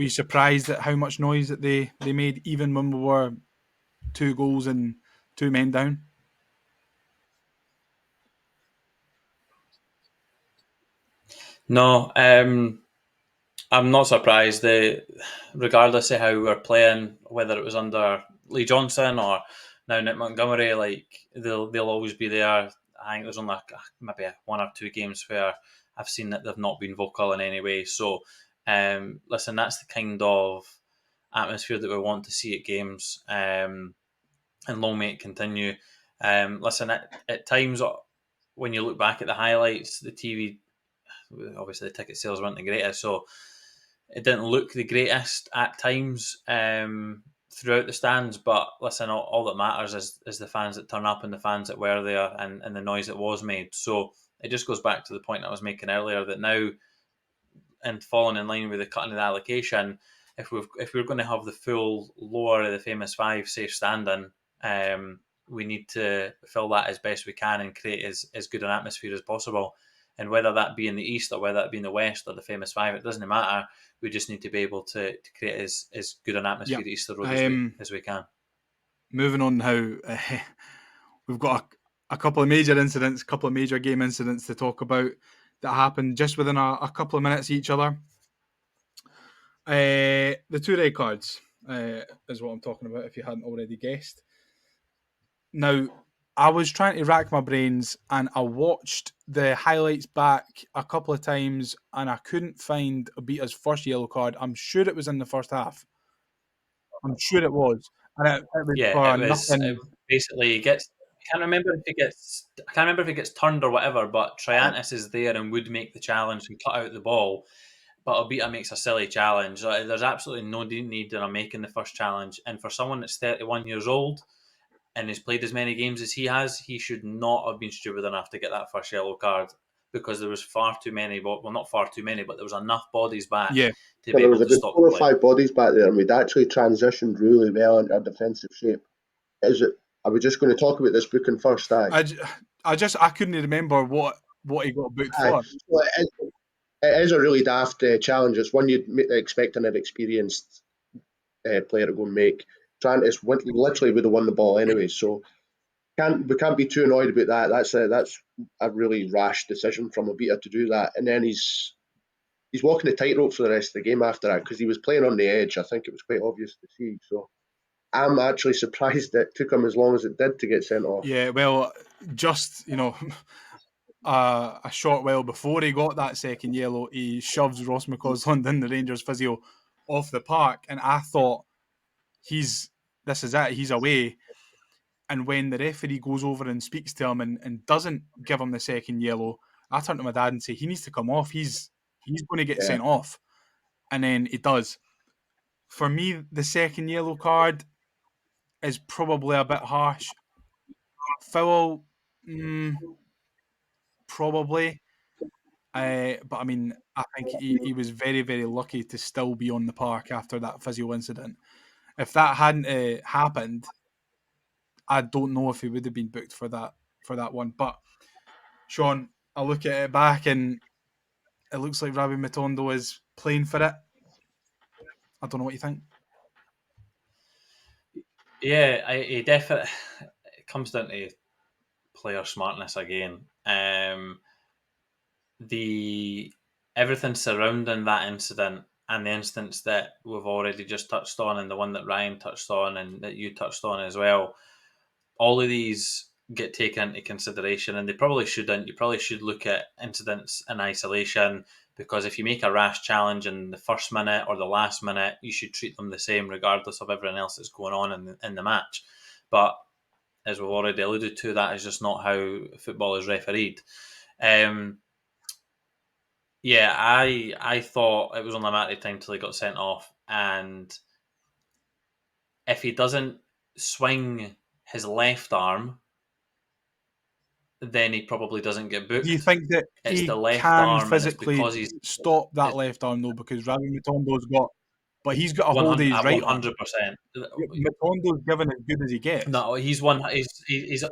surprised at how much noise that they made, even when we were 2 goals and 2 men down? No, I'm not surprised. Regardless of how we're playing, whether it was under Lee Johnson or now Nick Montgomery, like they'll always be there. I think there's only maybe 1 or 2 games where I've seen that they've not been vocal in any way. So, listen, that's the kind of atmosphere that we want to see at games, and long may it continue. Listen, at times when you look back at the highlights, the TV, obviously the ticket sales weren't the greatest, so it didn't look the greatest at times throughout the stands. But listen, all that matters is the fans that turn up and the fans that were there and the noise that was made. So it just goes back to the point I was making earlier that now, and falling in line with the cutting of the allocation, if we're going to have the full lower of the famous five safe standing, we need to fill that as best we can and create as good an atmosphere as possible. And whether that be in the east or whether that be in the west or the famous five, it doesn't matter. We just need to be able to create as good an atmosphere at Easter Road as we can. Moving on now, we've got a couple of major incidents, a couple of major game incidents to talk about that happened just within a couple of minutes each other. The 2 red cards is what I'm talking about, if you hadn't already guessed. Now, I was trying to rack my brains and I watched the highlights back a couple of times and I couldn't find Obita's first yellow card. I'm sure it was in the first half. I'm sure it was. And it was for nothing. Basically, can't remember if he gets turned or whatever, but Triantis is there and would make the challenge and cut out the ball. But Obita makes a silly challenge. There's absolutely no need in him making the first challenge. And for someone that's 31 years old and has played as many games as he has, he should not have been stupid enough to get that first yellow card, because there was far too many. Well, not far too many, but there was enough bodies back Yeah. to So be there able was to about stop 4 or the play. 5 bodies back there, and we'd actually transitioned really well into our defensive shape. Is it? Are we just going to talk about this booking first? I couldn't remember what he got booked for. Well, it is a really daft challenge. It's one you'd expect an inexperienced player to go and make. Trantis literally would have won the ball anyway, so we can't be too annoyed about that. That's a really rash decision from Obita to do that, and then he's walking the tightrope for the rest of the game after that, because he was playing on the edge. I think it was quite obvious to see. So I'm actually surprised it took him as long as it did to get sent off. Yeah, well, just a short while before he got that second yellow, he shoves Ross McCausland in the Rangers physio off the park, and I thought this is it, he's away. And when the referee goes over and speaks to him and doesn't give him the second yellow, I turn to my dad and say he needs to come off. He's going to get sent off, and then he does. For me, the second yellow card is probably a bit harsh. Foul, probably. But I mean, I think he was very, very lucky to still be on the park after that physio incident. If that hadn't happened, I don't know if he would have been booked for that one. But Sean, I look at it back and it looks like Ravi Matondo is playing for it. I don't know what you think. Yeah, it definitely it comes down to player smartness again. The everything surrounding that incident and the instance that we've already just touched on, and the one that Ryan touched on and that you touched on as well, all of these get taken into consideration, and they probably shouldn't. You probably should look at incidents in isolation, because if you make a rash challenge in the first minute or the last minute, you should treat them the same regardless of everything else that's going on in the match. But as we've already alluded to, that is just not how football is refereed. Yeah, I thought it was only a matter of time till he got sent off, and if he doesn't swing his left arm, then he probably doesn't get booked. Do you think that It's he the left can arm, and it's physically because he's stop that left arm though? Because Ravi Matondo's but he's got a hold of his right arm. 100%. Matondo's given as good as he gets. No, he's but he's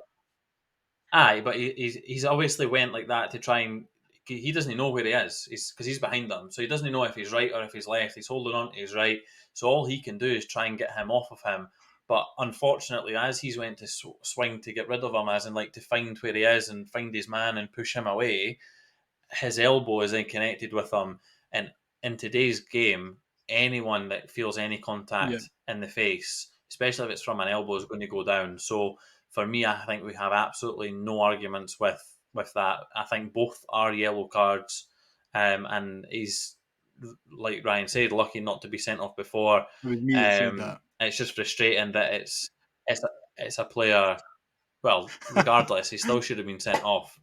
obviously went like that to try and he doesn't know where he is. Because he's behind them, so he doesn't know if he's right or if he's left. He's holding on to his right, so all he can do is try and get him off of him. But unfortunately, as he's went to swing to get rid of him, as in like to find where he is and find his man and push him away, his elbow is then connected with him. And in today's game, anyone that feels any contact in the face, especially if it's from an elbow, is going to go down. So for me, I think we have absolutely no arguments with that. I think both are yellow cards, and he's, like Ryan said, lucky not to be sent off before. It was me that said that. It's just frustrating that it's a player. Well, regardless, he still should have been sent off.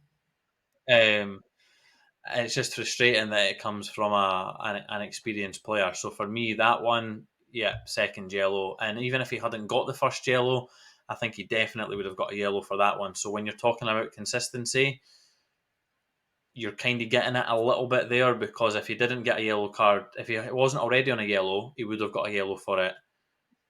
It's just frustrating that it comes from an experienced player. So for me, that one, second yellow. And even if he hadn't got the first yellow, I think he definitely would have got a yellow for that one. So when you're talking about consistency, you're kind of getting it a little bit there, because if he didn't get a yellow card, if he wasn't already on a yellow, he would have got a yellow for it.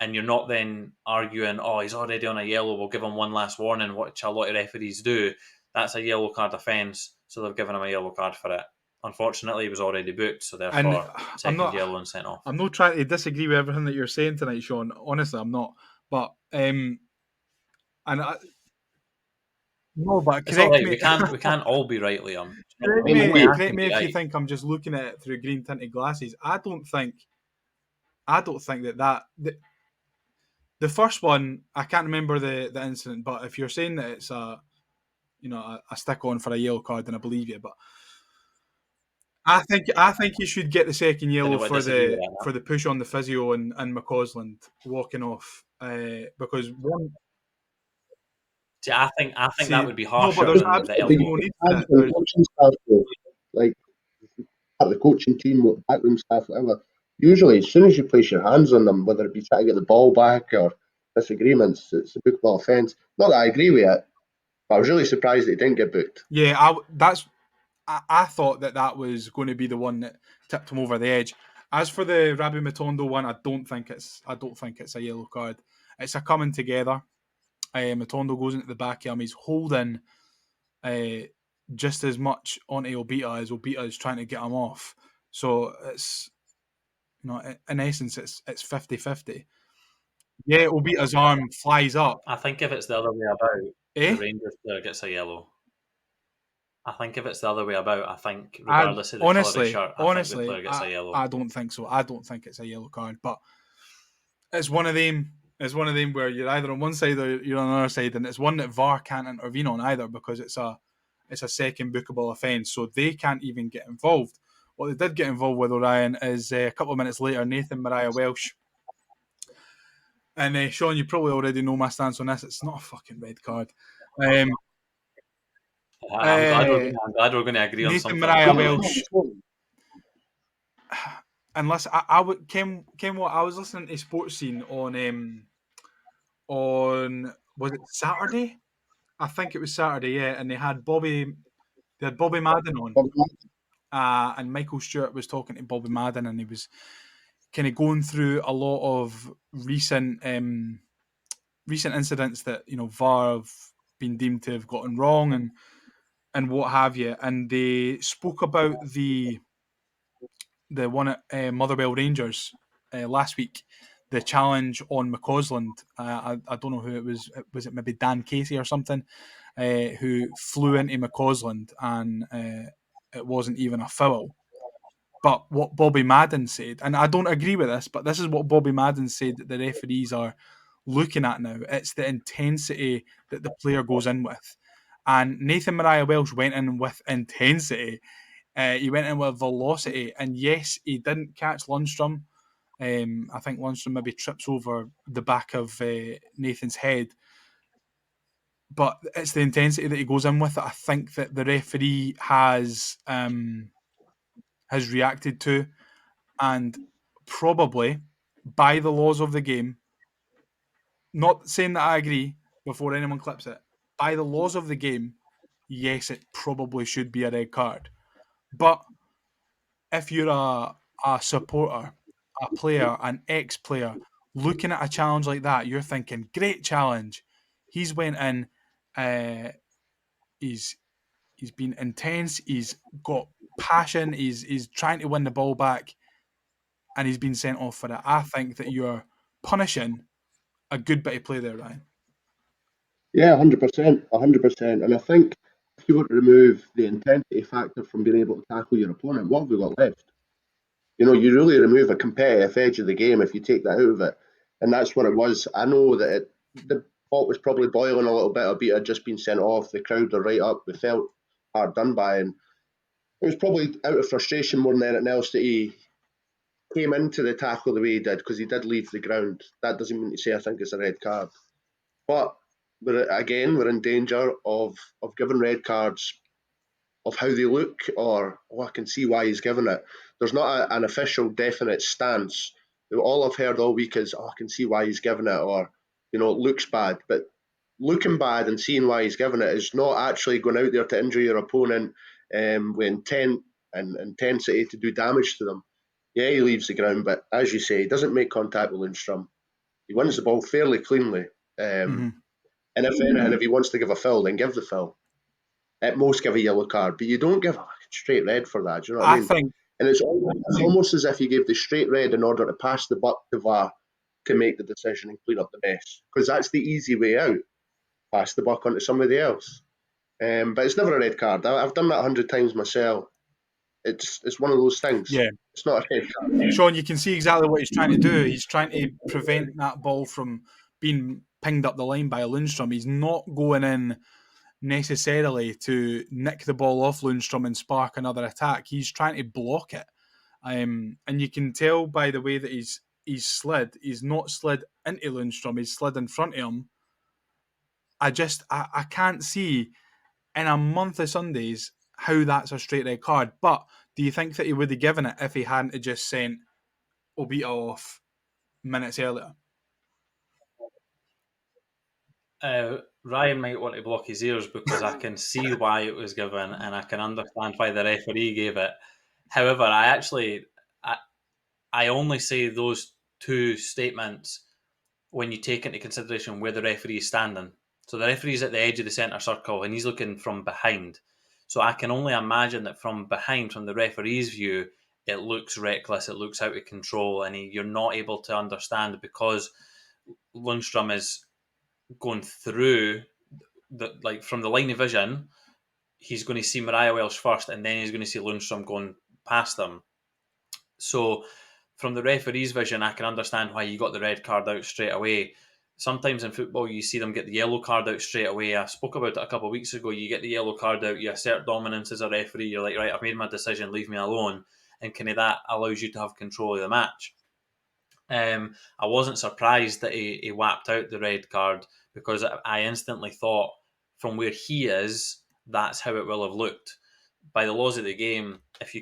And you're not then arguing, oh, he's already on a yellow, we'll give him one last warning, which a lot of referees do. That's a yellow card offence, so they've given him a yellow card for it. Unfortunately, he was already booked, so therefore, second yellow and sent off. I'm not trying to disagree with everything that you're saying tonight, Sean. Honestly, I'm not. But no, but it's all right. me. We can't all be right, Liam. Correct me if you think I'm just looking at it through green tinted glasses. I don't think that the first one, I can't remember the incident, but if you're saying that it's a stick on for a yellow card, then I believe you. But I think you should get the second yellow for the push on the physio and McCausland walking off, because one. See, I think See, that would be no, harsher but there's than the absolutely elbow. no need As for it. for the coaching staff, though, like part of the coaching team, backroom staff, whatever, usually as soon as you place your hands on them, whether it be trying to get the ball back or disagreements, it's a bookable offence. Not that I agree with it, but I was really surprised that he didn't get booked. Yeah, I thought that was going to be the one that tipped him over the edge. As for the Rabbi Matondo one, I don't think it's a yellow card. It's a coming together. Matondo goes into the back of him. He's holding just as much onto Obita as Obita is trying to get him off. So it's, in essence, it's 50-50. Yeah, Obita's arm flies up. I think if it's the other way about, Eh? the Rangers player gets a yellow. I think if it's the other way about, I think I regardless of the colour of the shirt, I think the honestly, player gets a yellow. I don't think so. I don't think it's a yellow card, but it's one of them. It's one of them where you're either on one side or you're on the other side, and it's one that VAR can't intervene on either because it's a second bookable offence, so they can't even get involved. What they did get involved with, Orion, is a couple of minutes later, Nathan Mariah Welsh. And Sean, you probably already know my stance on this. It's not a fucking red card. I'm glad we're going to agree on Nathan something. Mariah Finally. Welsh. Unless came what I was listening to Sports Scene on was it Saturday? I think it was Saturday, yeah. And they had Bobby Madden on, and Michael Stewart was talking to Bobby Madden, and he was kind of going through a lot of recent incidents that VAR have been deemed to have gotten wrong and what have you. And they spoke about the one at Motherwell Rangers last week, the challenge on McCausland. I don't know who it was. Was it maybe Dan Casey or something, who flew into McCausland and it wasn't even a foul. But what Bobby Madden said, and I don't agree with this, but this is what Bobby Madden said that the referees are looking at now. It's the intensity that the player goes in with. And Nathan Mariah Welsh went in with intensity. He went in with velocity. And yes, he didn't catch Lundstrom. I think Lundstrom maybe trips over the back of Nathan's head. But it's the intensity that he goes in with that I think that the referee has reacted to. And probably by the laws of the game, not saying that I agree before anyone clips it, by the laws of the game, yes, it probably should be a red card. But if you're a supporter, a player, an ex-player, looking at a challenge like that, you're thinking, great challenge. He's went in, he's been intense, he's got passion, he's trying to win the ball back, and he's been sent off for it. I think that you're punishing a good bit of play there, Ryan. Yeah, 100%, 100%. And I think if you were to remove the intensity factor from being able to tackle your opponent, what have we got left? You really remove a competitive edge of the game if you take that out of it. And that's what it was. I know that the pot was probably boiling a little bit. Obita had just been sent off. The crowd were right up. We felt hard done by. And it was probably out of frustration more than anything else that he came into the tackle the way he did, because he did leave the ground. That doesn't mean to say I think it's a red card. But we're in danger of giving red cards of how they look, or I can see why he's given it. There's not an official definite stance. All I've heard all week is, I can see why he's given it, or it looks bad. But looking bad and seeing why he's given it is not actually going out there to injure your opponent with intent and intensity to do damage to them. Yeah, he leaves the ground, but as you say, he doesn't make contact with Lundstrom. He wins the ball fairly cleanly. And if anything, if he wants to give a foul, then give the foul. At most, give a yellow card, but you don't give a straight red for that. Do you know what I mean? Think, and it's almost as if you gave the straight red in order to pass the buck to VAR to make the decision and clean up the mess, because that's the easy way out. Pass the buck on to somebody else. But it's never a red card. I've done that 100 times myself. It's one of those things. yeah. It's not a red card. Sean, you can see exactly what he's trying to do. He's trying to prevent that ball from being pinged up the line by Lundstrom. He's not going in necessarily to nick the ball off Lundstrom and spark another attack. He's trying to block it. And you can tell by the way that he's slid. He's not slid into Lundstrom. He's slid in front of him I can't see in a month of Sundays how that's a straight red card. But do you think that he would have given it if he hadn't have just sent Obita off minutes earlier? Ryan might want to block his ears because I can see why it was given and I can understand why the referee gave it. However, I only say those two statements when you take into consideration where the referee is standing. So the referee's at the edge of the centre circle and he's looking from behind. So I can only imagine that from behind, from the referee's view, it looks reckless, it looks out of control, and you're not able to understand because Lundstrom is going through from the line of vision. He's going to see Mariah Welsh first, and then he's going to see Lundstrom going past them. So from the referee's vision, I can understand why you got the red card out straight away. Sometimes in football, you see them get the yellow card out straight away. I spoke about it a couple of weeks ago. You get the yellow card out, you assert dominance as a referee. You're like, right, I've made my decision, leave me alone. And kind of that allows you to have control of the match. I wasn't surprised that he whapped out the red card because I instantly thought from where he is, that's how it will have looked. By the laws of the game, if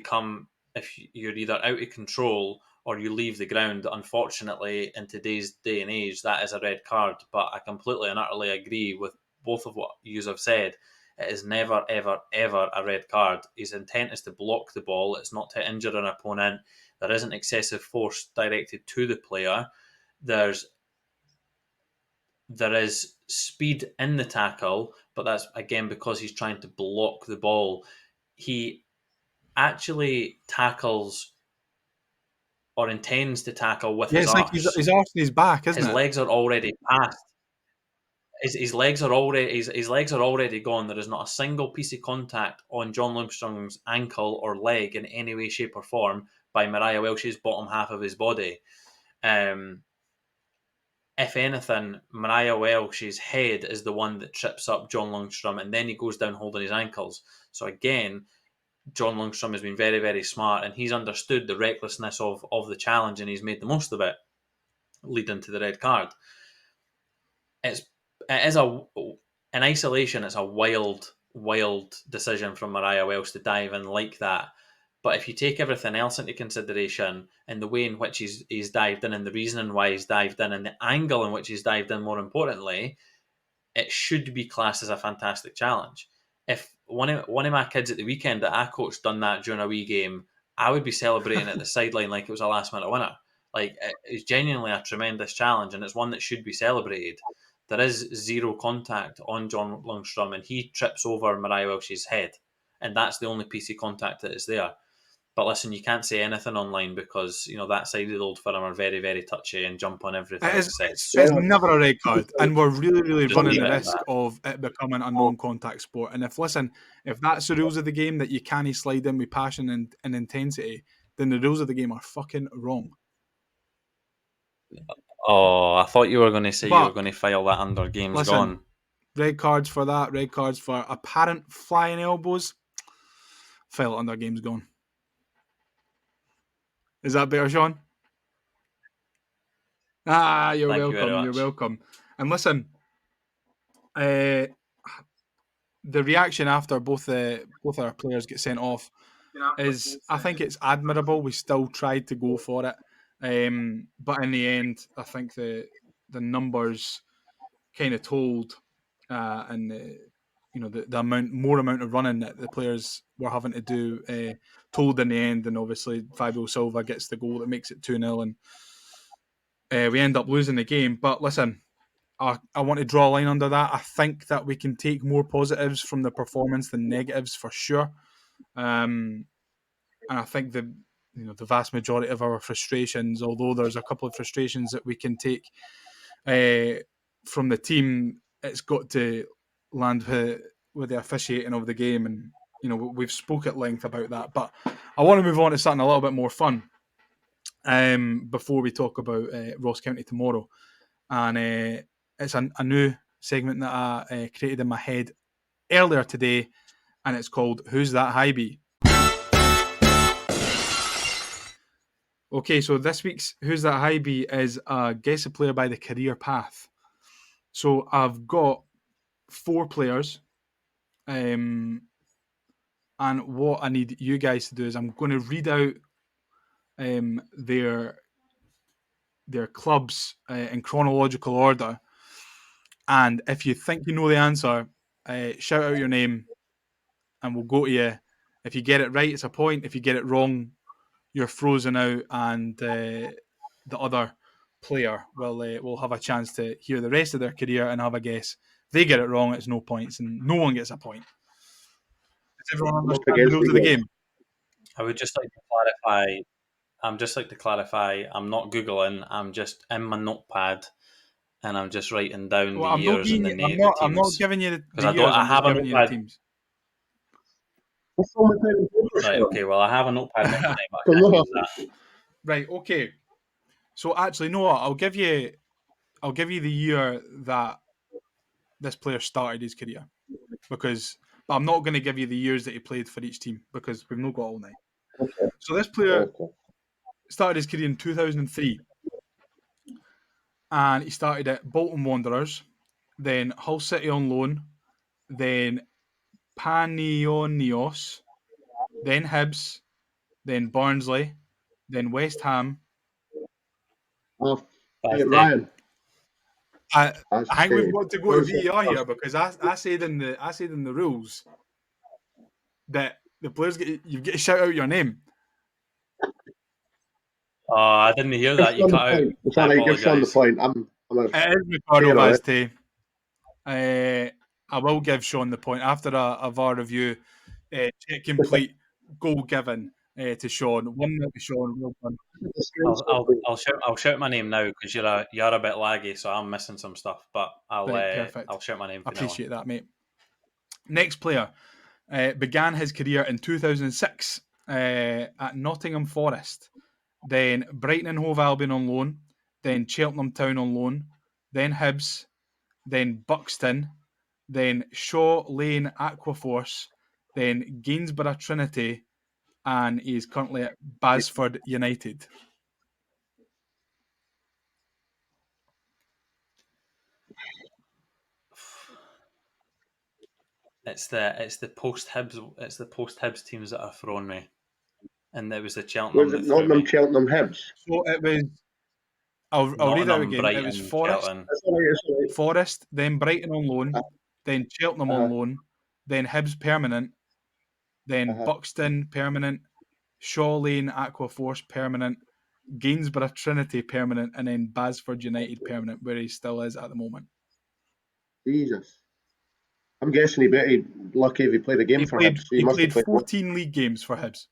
you're either out of control or you leave the ground, unfortunately, in today's day and age, that is a red card. But I completely and utterly agree with both of what you have said. It is never, ever, ever a red card. His intent is to block the ball. It's not to injure an opponent. There isn't excessive force directed to the player. There is speed in the tackle, but that's, again, because he's trying to block the ball. He actually tackles or intends to tackle with his it's like arse. his arse and his back, isn't His it? legs are already past. His legs are already gone. There is not a single piece of contact on John Lundstrom's ankle or leg in any way, shape, or form by Mariah Welsh's bottom half of his body. If anything, Mariah Welsh's head is the one that trips up John Lundstrom, and then he goes down holding his ankles. So again, John Lundstrom has been very, very smart, and he's understood the recklessness of the challenge, and he's made the most of it, leading to the red card. In isolation, it's a wild decision from Mariah Welsh to dive in like that. But if you take everything else into consideration and the way in which he's dived in and the reasoning why he's dived in and the angle in which he's dived in, more importantly, it should be classed as a fantastic challenge. If one of my kids at the weekend that I coached done that during a wee game, I would be celebrating at the sideline like it was a last minute winner. Like, it's genuinely a tremendous challenge, and it's one that should be celebrated. There is zero contact on John Lundstrom, and he trips over Mariah Welsh's head, and that's the only piece of contact that is there. But listen, you can't say anything online because, that side of the old firm are very, very touchy and jump on everything. It's never a red card, and we're really, really running the risk of it becoming a non-contact sport. And if that's the rules of the game, that you can't slide in with passion and intensity, then the rules of the game are fucking wrong. Oh, I thought you were going to say you were going to file that under games gone. Red cards for that, red cards for apparent flying elbows, file it under games gone. Is that better, Sean? You're welcome. You're welcome. And listen, the reaction after both our players get sent off is, I think it's admirable. We still tried to go for it, but in the end, I think the numbers kind of told, and the amount of running that the players were having to do told in the end, and obviously Fabio Silva gets the goal that makes it 2-0, and we end up losing the game. But listen, I want to draw a line under that. I think that we can take more positives from the performance than negatives for sure. And I think the vast majority of our frustrations, although there's a couple of frustrations that we can take from the team, it's got to land with the officiating of the game. And we've spoke at length about that, but I want to move on to something a little bit more fun before we talk about Ross County tomorrow. And it's a new segment that I created in my head earlier today, and it's called Who's That Hibee? Okay, so this week's Who's That Hibee is Guess a Player by the Career Path. So I've got 4 players. And what I need you guys to do is I'm going to read out their clubs in chronological order. And if you think you know the answer, shout out your name and we'll go to you. If you get it right, it's a point. If you get it wrong, you're frozen out, and the other player will have a chance to hear the rest of their career and have a guess. If they get it wrong, it's no points, and no one gets a point. Does everyone I'm up understand the against rules it of the here. game? I would just like to clarify. I'm not googling. I'm just in my notepad, and I'm just writing down Well, the years and the the I'm not teams giving you because the I don't. years. I I'm just have a giving you the notepad. teams. What's wrong with pen and paper, Right. Sean? Okay. Well, I have a notepad next to me, but I Come can't on. use that. Right. Okay. So actually, no. I'll give you the year that this player started his career, but I'm not going to give you the years that he played for each team because we've not got all night. Okay. So this player Okay. started his career in 2003, and he started at Bolton Wanderers, then Hull City on loan, then Panionios, then Hibs, then Barnsley, then West Ham. Hey, Ryan. I, That's I think we've got to go to where's it VAR here first? because I said in the rules that the players you get to shout out your name. Oh, I didn't hear Give that. You Sean the cut out. point. It's I all right. Give Sean the apologise. point. I'm a It is Ricardo fair on it. Vazte. I will give Sean the point after a VAR review. Check complete, goal given to Sean. 1-0 to Sean. Well done. I'll shout my name now because you're a bit laggy, so I'm missing some stuff. But Right, perfect. I'll shout my name. I From now on. appreciate that, mate. Next player began his career in 2006 at Nottingham Forest, then Brighton and Hove Albion on loan, then Cheltenham Town on loan, then Hibs, then Buxton, then Shaw Lane Aquaforce, then Gainsborough Trinity, and he is currently at Basford United. It's the post Hibs teams that are throwing me, and it was the Cheltenham Was that it threw Nottingham, me. Cheltenham, Hibs? So it was. I'll read out Nottingham, again. It was Brighton, Forest, Cheltenham. That's all right. That's all right. Forest, then Brighton on loan, then Cheltenham on Uh-huh. loan, then Hibs permanent, then Uh-huh. Buxton permanent, Shaw Lane Aquaforce permanent, Gainsborough Trinity permanent, and then Basford United permanent, where he still is at the moment. Jesus. I'm guessing he'd lucky if he played a game for Hibs. So he must have played played 14 league games for Hibs.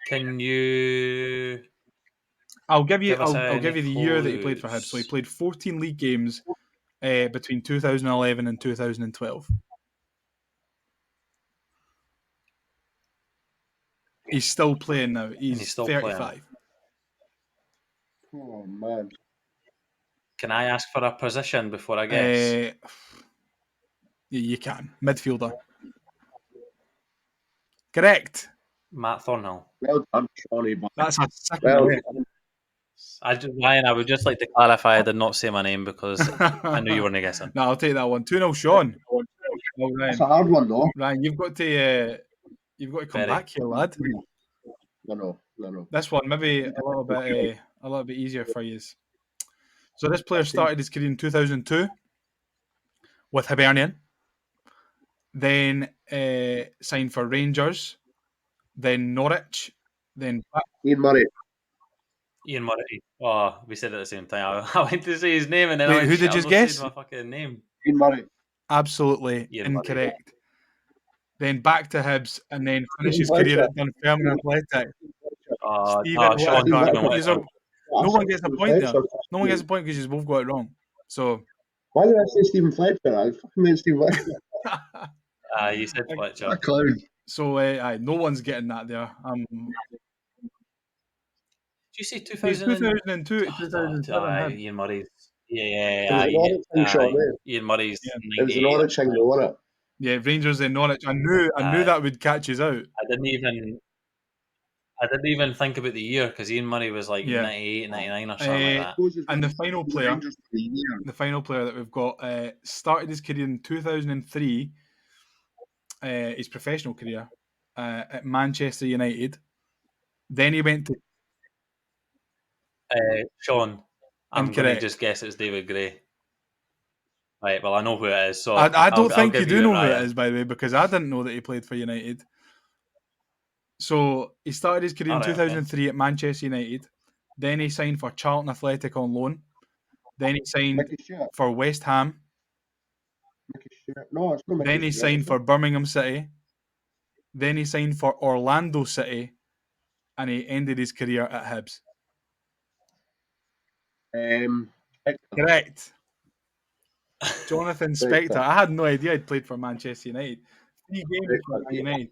Can you I'll give you give us I'll any give you the year that he played for Hibs. So he clues? played 14 league games between 2011 and 2012. He's still playing now. He's still 35. playing. Oh, man. Can I ask for a position before I guess? You can. Midfielder. Correct. Matt Thornhill. Well done, Shawnee. That's a second. Well, Ryan, I would just like to clarify I did not say my name because I knew you weren't guessing. No, I'll take that one. 2-0 Sean. Oh, that's Ryan. a hard one, though. Ryan, you've got to come Very. back here, lad. No. This one maybe a little bit easier for you. So this player started his career in 2002 with Hibernian, then signed for Rangers, then Norwich, then Ian Murray. Ian Murray. Oh, we said it at the same time. I went to say his name and then I Wait, went, who did "Shit, you I've not guess? said my fucking name." Ian Murray. Absolutely Ian Murray. incorrect. Then back to Hibs and then finish his Stephen career Fletcher. at Dunfermline Athletic. Stephen, No, Sean. Stephen no Fletcher. one gets a Stephen point there. Fletcher. No one gets a point because you both got it wrong. So Why did I say Stephen Fletcher? I fucking meant Stephen Fletcher. You said Fletcher. A clown. So no one's getting that there. Did you say It's 2000? 2002 to 2007 Hibs. Ian Murray's. It was an Norwich thing, Sean, eh? Ian Murray's. Yeah. It was an Norwich thing, though, wasn't it? Yeah, Rangers in Norwich. I knew that would catch us out. I didn't even. I didn't even think about the year because Ian Murray was like Yeah. 98, 99 or something like that. And the final player that we've got started his career in 2003, his professional career at Manchester United. Then he went to Sean, I'm going to incorrect. just guess it's David Gray. Right, well, I know who it is, so I don't I'll think you give do know who Ryan. it is, by the way, because I didn't know that he played for United. So he started his career in 2003 at Manchester United. Then he signed for Charlton Athletic on loan. Then he signed Mickey Stewart. for West Ham. Mickey Stewart. No, it's not Mickey Then he Stewart, signed is for Birmingham City. Then he signed for Orlando City. And he ended his career at Hibs. it? Correct. Jonathan Spector. I had no idea he'd played for Manchester United. 3 games for Man United.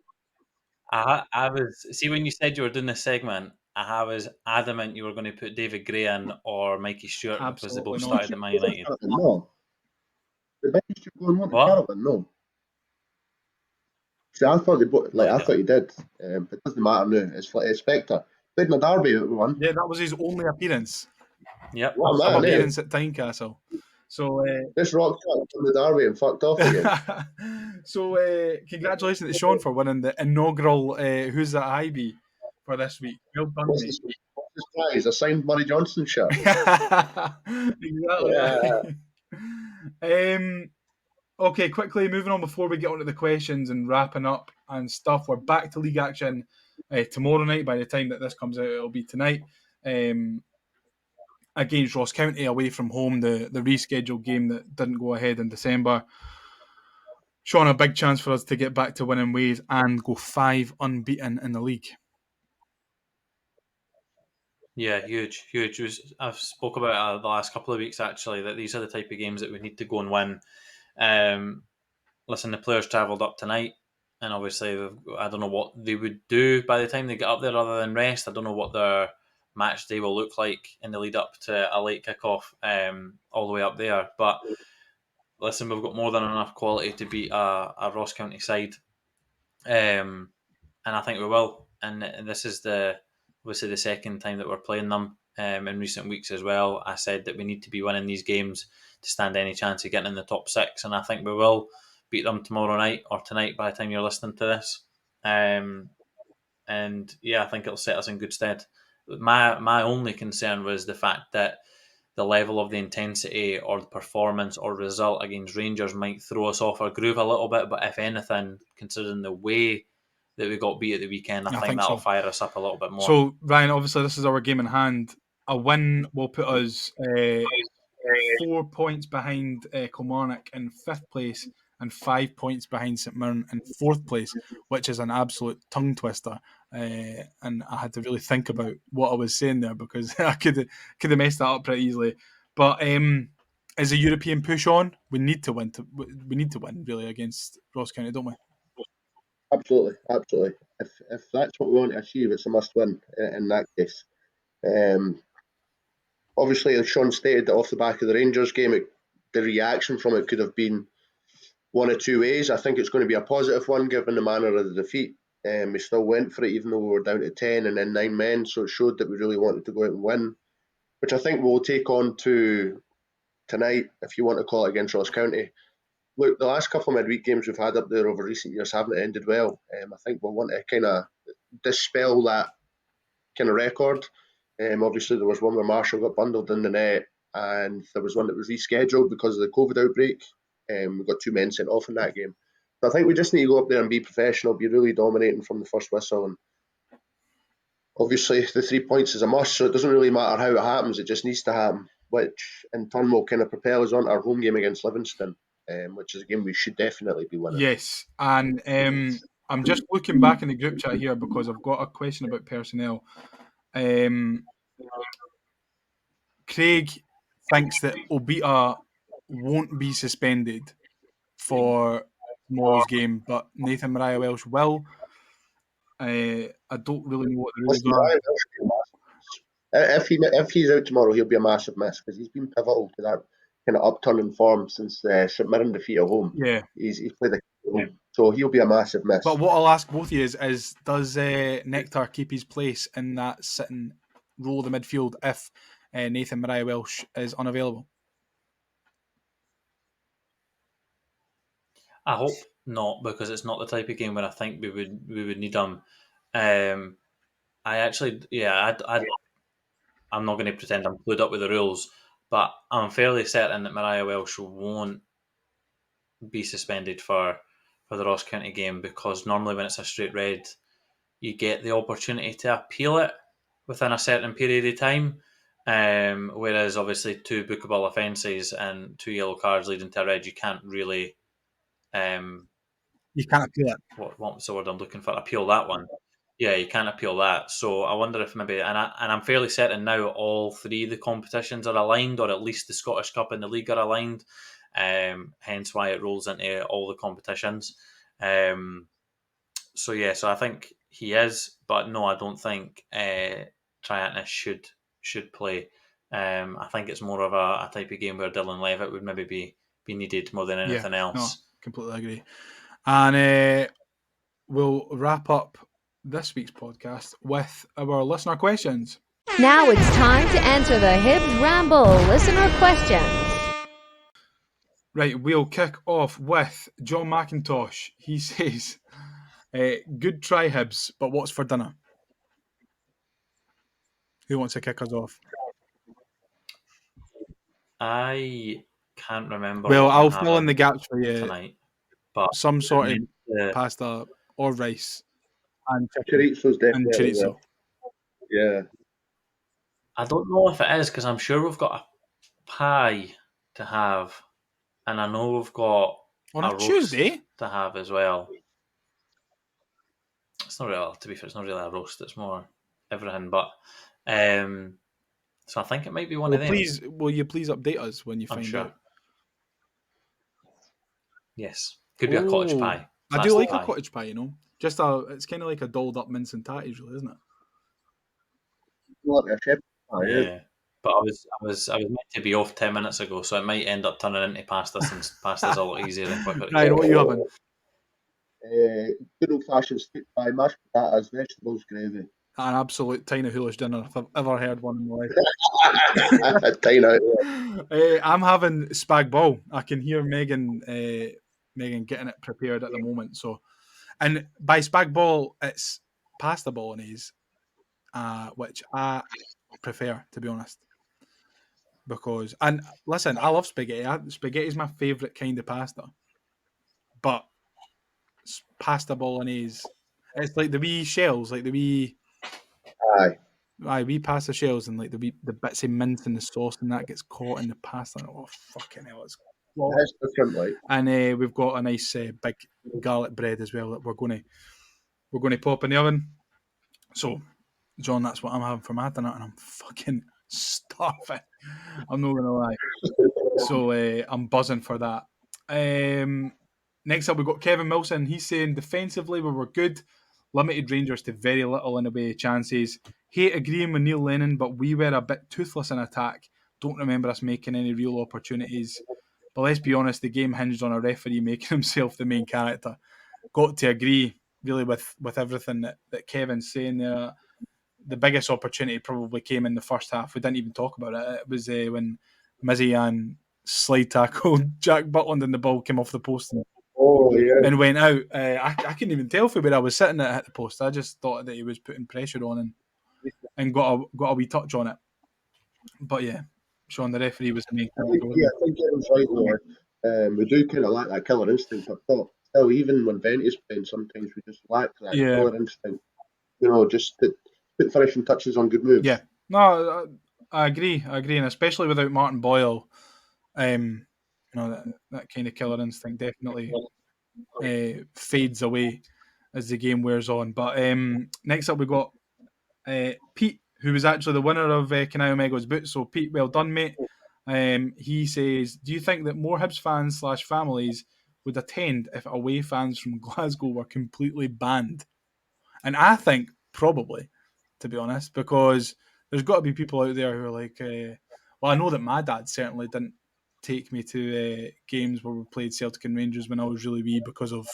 I was, see, when you said you were doing this segment, I was adamant you were going to put David Gray in or Mikey Stewart because they Absolutely both not. started at Man United. No. Did Mickey Stewart go and want to What? Charlton? No. See, I thought No, I idea. thought he did. It doesn't matter now. It's Spectre. Played in a derby at one. Yeah, that was his only appearance. Yep. What a Sub man, appearance at Tynecastle. So, This rock from the derby and fucked off again. so congratulations to Sean for winning the inaugural Who's That Hibee for this week. Well done, What's mate. the prize? A signed Murray Johnson shirt. Exactly. Okay, quickly moving on before we get on to the questions and wrapping up and stuff. We're back to league action tomorrow night. By the time that this comes out, it'll be tonight. Against Ross County away from home, the rescheduled game that didn't go ahead in December. Sean, a big chance for us to get back to winning ways and go 5 unbeaten in the league. Yeah, huge. I've spoke about it the last couple of weeks actually, that these are the type of games that we need to go and win. Listen, the players travelled up tonight, and obviously I don't know what they would do by the time they get up there other than rest. I don't know what their match day will look like in the lead up to a late kickoff all the way up there. But listen, we've got more than enough quality to beat a Ross County side, and I think we will. And this is obviously the second time that we're playing them in recent weeks as well. I said that we need to be winning these games to stand any chance of getting in the top 6, and I think we will beat them tomorrow night or tonight by the time you're listening to this. And yeah, I think it'll set us in good stead. My only concern was the fact that the level of the intensity or the performance or result against Rangers might throw us off our groove a little bit. But if anything, considering the way that we got beat at the weekend, I think that'll fire us up a little bit more. So, Ryan, obviously this is our game in hand. A win will put us 4 points behind Kilmarnock in 5th place and 5 points behind St Mirren in 4th place, which is an absolute tongue twister. And I had to really think about what I was saying there because I could have messed that up pretty easily. But as a European push on, we need to win. We need to win really against Ross County, don't we? Absolutely. If that's what we want to achieve, it's a must win in that case. Obviously, as Sean stated, off the back of the Rangers game, the reaction from it could have been one of two ways. I think it's going to be a positive one given the manner of the defeat. We still went for it even though we were down to 10 and then 9 men, so it showed that we really wanted to go out and win, which I think we'll take on to tonight, if you want to call it, against Ross County. Look, the last couple of midweek games we've had up there over recent years haven't ended well. I think we'll want to kind of dispel that kind of record. Obviously, there was one where Marshall got bundled in the net, and there was one that was rescheduled because of the COVID outbreak. We got 2 men sent off in that game. So I think we just need to go up there and be professional, be really dominating from the first whistle. And obviously, the 3 points is a must, so it doesn't really matter how it happens, it just needs to happen, which in turn will kind of propel us on our home game against Livingston, which is a game we should definitely be winning. Yes, and I'm just looking back in the group chat here because I've got a question about personnel. Craig thinks that Obita won't be suspended for tomorrow's game, but Nathan Mariah Welsh will. I don't really know what the rules are. If he's out tomorrow, he'll be a massive miss because he's been pivotal to that kind of upturn in form since the St Mirren defeat at home. Yeah, He's played a home. So he'll be a massive miss. But what I'll ask both of you is does Nectar keep his place in that sitting role of the midfield if Nathan Mariah Welsh is unavailable? I hope not, because it's not the type of game where I think we would need him. I actually, yeah, I'm not going to pretend I'm clued up with the rules, but I'm fairly certain that Mariah Welsh won't be suspended for the Ross County game, because normally when it's a straight red, you get the opportunity to appeal it within a certain period of time. Whereas obviously 2 bookable offences and 2 yellow cards leading to a red, you can't really You can't appeal it. what's the word I'm looking for? Appeal that one. Yeah, you can't appeal that. So I wonder if maybe, and I'm fairly certain now all 3 of the competitions are aligned, or at least the Scottish Cup and the League are aligned. Hence why it rolls into all the competitions. So I think he is, but no, I don't think Triatnis should play. I think it's more of a type of game where Dylan Levitt would maybe be needed more than anything else. No, completely agree. And we'll wrap up this week's podcast with our listener questions. Now it's time to answer the Hibs Ramble listener questions. Right, we'll kick off with John McIntosh. He says, good try, Hibs, but what's for dinner? Who wants to kick us off? I can't remember. Well, what I'll I'm fill in the gaps for you. tonight, but Some sort of pasta or rice and chicken Chorizo's and definitely chorizo. Yeah. I don't know if it is, because I'm sure we've got a pie to have, and I know we've got On a a roast Tuesday? to have as well. It's not really, to be fair, it's not really a roast. It's more everything. But so I think it might be one of them. Will you please update us when you I'm find sure. out? Yes, could be a cottage pie. I do like a cottage pie. Just it's kind of like a dolled up mince and tatties, really, isn't it? Like a shepherd's pie, Yeah. But I was meant to be off 10 minutes ago, so it might end up turning into pasta, since pasta's a lot easier and quicker. Ryan, what are you having? Good old fashioned steak pie, mashed potatoes, vegetables, gravy. An absolute tiny hoolish dinner if I've ever heard one in my life. Tiny out. I'm having spag bol. I can hear Megan getting it prepared at the moment. So, and by spag bol, it's pasta bolognese, which I prefer, to be honest. Because, and listen, I love spaghetti. Spaghetti is my favourite kind of pasta. But pasta bolognese, it's like the wee shells, like the wee. Wee pasta shells and like the bits of mint in the sauce, and that gets caught in the pasta. Oh fucking hell, it's That's different, like. And we've got a nice big garlic bread as well that we're going to pop in the oven. So, John, that's what I'm having for my dinner, and I'm fucking starving. I'm not gonna lie. So I'm buzzing for that. Next up, we've got Kevin Milson. He's saying defensively we were good, limited Rangers to very little in the way of chances. Hate agreeing with Neil Lennon, but we were a bit toothless in attack. Don't remember us making any real opportunities. But let's be honest, the game hinged on a referee making himself the main character. Got to agree, really, with everything that Kevin's saying there. The biggest opportunity probably came in the first half. We didn't even talk about it. It was when Mizzy slide tackled Jack Butland and the ball came off the post and went out. I couldn't even tell from where I was sitting that it hit the post. I just thought that he was putting pressure on and got a wee touch on it. But yeah, Sean, the referee was the main character. I think it was right though. We do kind of lack that killer instinct up top. Still, even when Venty's playing, sometimes we just lack that killer instinct. Just put finishing touches on good moves. Yeah, no, I agree, and especially without Martin Boyle, that kind of killer instinct definitely fades away as the game wears on. But next up, we got Pete, who was actually the winner of Kenai Omega's boot. So Pete, well done, mate. He says, do you think that more Hibs fans / families would attend if away fans from Glasgow were completely banned? And I think probably, to be honest, because there's got to be people out there who are like, I know that my dad certainly didn't take me to games where we played Celtic and Rangers when I was really wee because of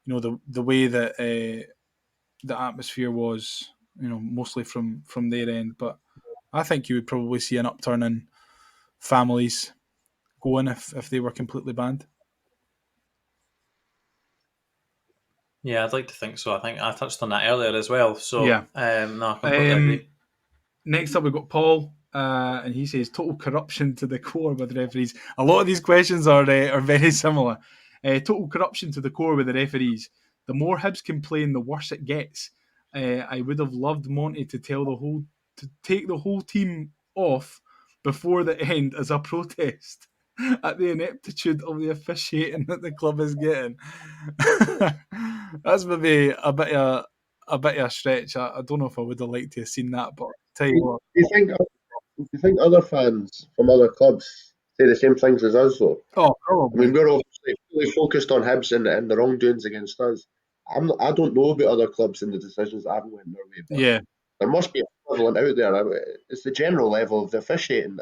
the way that the atmosphere was, mostly from their end. But I think you would probably see an upturn in families going if they were completely banned. Yeah, I'd like to think so. I think I touched on that earlier as well. So, Yeah. no, I completely agree. Next up, we've got Paul, and he says total corruption to the core with referees. A lot of these questions are very similar. Total corruption to the core with the referees. The more Hibs complain, the worse it gets. I would have loved Monty to take the whole team off before the end as a protest at the ineptitude of the officiating that the club is getting. That's maybe a bit of a stretch. I don't know if I would have liked to have seen that, but tell you what. Do you think other fans from other clubs say the same things as us, though? Oh, I mean, probably. we're obviously fully focused on Hibs and the wrongdoings against us. I don't know about other clubs and the decisions that haven't went their way, but Yeah, there must be a equivalent out there. It's the general level of the officiating.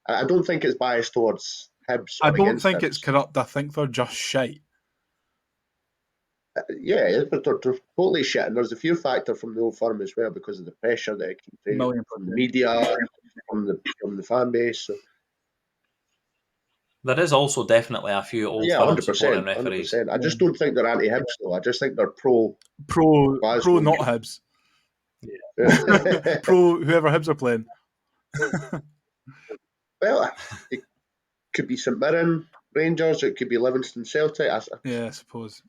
I don't think it's biased towards Hibs I or don't against think it's Hibs. corrupt. I think they're just shite. Yeah, but they're totally shit. And there's a fear factor from the old firm as well because of the pressure that it can create Million from the percent. media, from the fan base. So, There is also definitely a few old yeah, firm 100%, supporting referees. 100%. I just don't think they're anti-Hibs though. I just think they're pro Pro Glasgow. not Hibs. Yeah. Pro whoever Hibs are playing. Well, it could be St Mirren, Rangers. It could be Livingston, Celtic. Yeah, I suppose.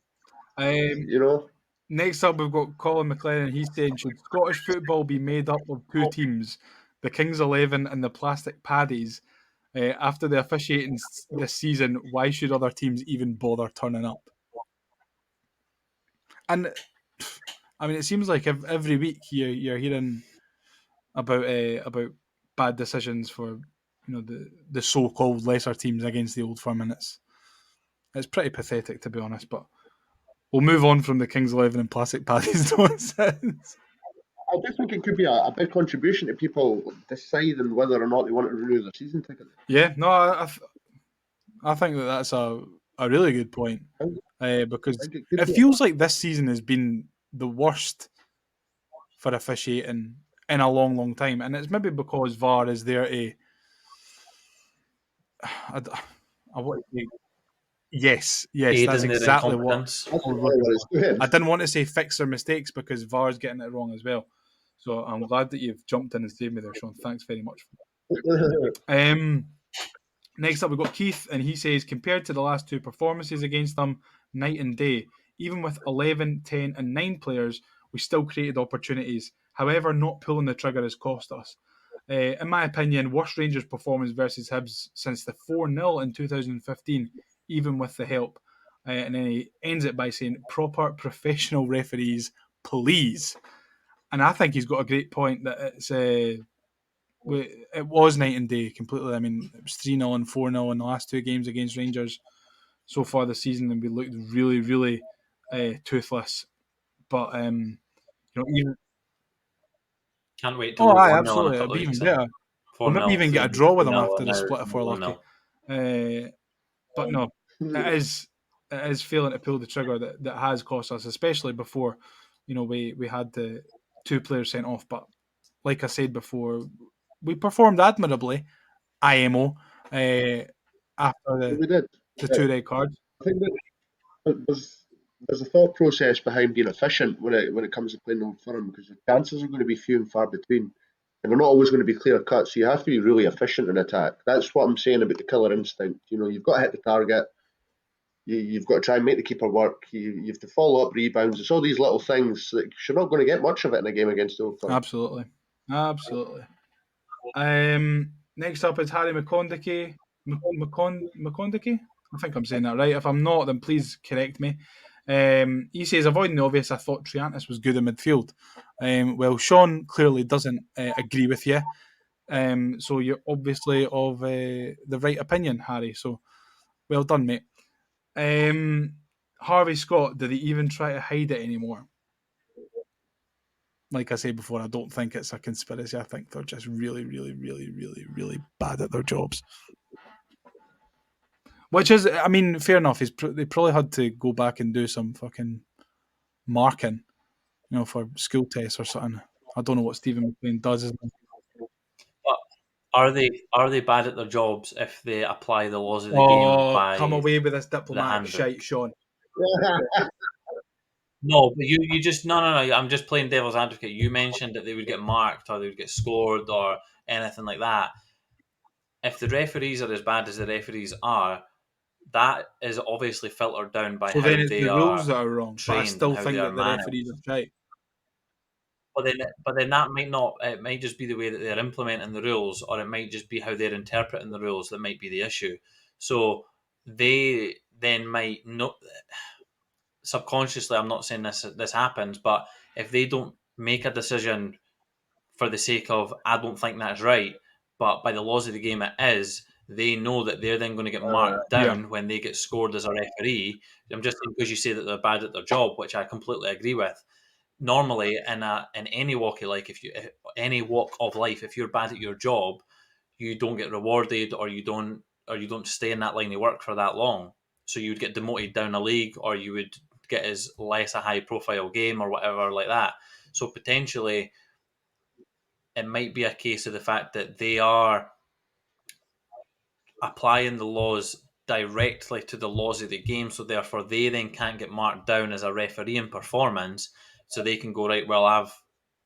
You know, Next up, we've got Colin McLennan. He's saying, should Scottish football be made up of two teams, the Kings 11 and the Plastic Paddies? After the officiating this season, why should other teams even bother turning up? And I mean, it seems like every week you're hearing about bad decisions for the so-called lesser teams against the old firm, and it's pretty pathetic, to be honest. But we'll move on from the Kings 11 and Plastic Paddies nonsense. I do think it could be a big contribution to people deciding whether or not they want to renew their season ticket. Yeah, no, I think that's a really good point, because think it could it be. feels like this season has been the worst for officiating in a long, long time, and it's maybe because VAR is there to. I want to say, yes, Aid that's in their exactly what. incompetence. That's exactly what it's doing. I didn't want to say fix their mistakes because VAR's getting it wrong as well. So I'm glad that you've jumped in and saved me there, Sean. Thanks very much. Next up, we've got Keith, and he says, compared to the last two performances against them, night and day, even with 11, 10 and 9 players, we still created opportunities. However, not pulling the trigger has cost us. In my opinion, worst Rangers performance versus Hibs since the 4-0 in 2015, even with the help. And then he ends it by saying, proper professional referees, please. And I think he's got a great point that it was night and day completely. I mean, it was 3-0 and 4-0 in the last two games against Rangers so far this season, and we looked really, really toothless. But even Can't wait to lose 1-0 in a absolutely, it'd couple be of even weeks. better. We'll 4-0, maybe even get a 3-0, draw with them 3-0, after and the now split if we're lucky. 1-0. But no, it is failing to pull the trigger that has cost us, especially before we had the two players sent off. But like I said before, we performed admirably. IMO after We did. the two red cards. I think that there's a thought process behind being efficient when it comes to playing Old Firm because the chances are going to be few and far between. And they're not always going to be clear cut, so you have to be really efficient in attack. That's what I'm saying about the killer instinct. You've got to hit the target. You've got to try and make the keeper work. You have to follow up rebounds. It's all these little things that you're not going to get much of it in a game against Old Firm. Absolutely. Next up is Harry McCondicky. McCondicky? I think I'm saying that right. If I'm not, then please correct me. He says, avoiding the obvious, I thought Triantis was good in midfield. Well, Sean clearly doesn't agree with you. So you're obviously of the right opinion, Harry. So well done, mate. Harvey Scott, did he even try to hide it anymore? Like I said before, I don't think it's a conspiracy. I think they're just really, really, really, really, really bad at their jobs. Which is, I mean, fair enough. They probably had to go back and do some fucking marking, for school tests or something. I don't know what Steven McLean does. But are they bad at their jobs if they apply the laws of the game Oh, come by away with this the diplomatic handbook? shite, Sean. No, but you just no. I'm just playing devil's advocate. You mentioned that they would get marked or they would get scored or anything like that. If the referees are as bad as the referees are, that is obviously filtered down by So how then it's they the rules are that are wrong, but I trained and still how they think are that the managed. referees are shite. But then that might not. It might just be the way that they're implementing the rules, or it might just be how they're interpreting the rules that might be the issue. So they then might not subconsciously. I'm not saying this happens, but if they don't make a decision for the sake of I don't think that's right, but by the laws of the game it is, they know that they're then going to get marked Yeah. down when they get scored as a referee. I'm just saying because you say that they're bad at their job, which I completely agree with. Normally, in any walk of life, if you're bad at your job, you don't get rewarded, or you don't stay in that line of work for that long. So you would get demoted down a league, or you would get as less a high profile game or whatever like that. So potentially, it might be a case of the fact that they are applying the laws directly to the laws of the game, so therefore they then can't get marked down as a referee in performance, so they can go right. Well,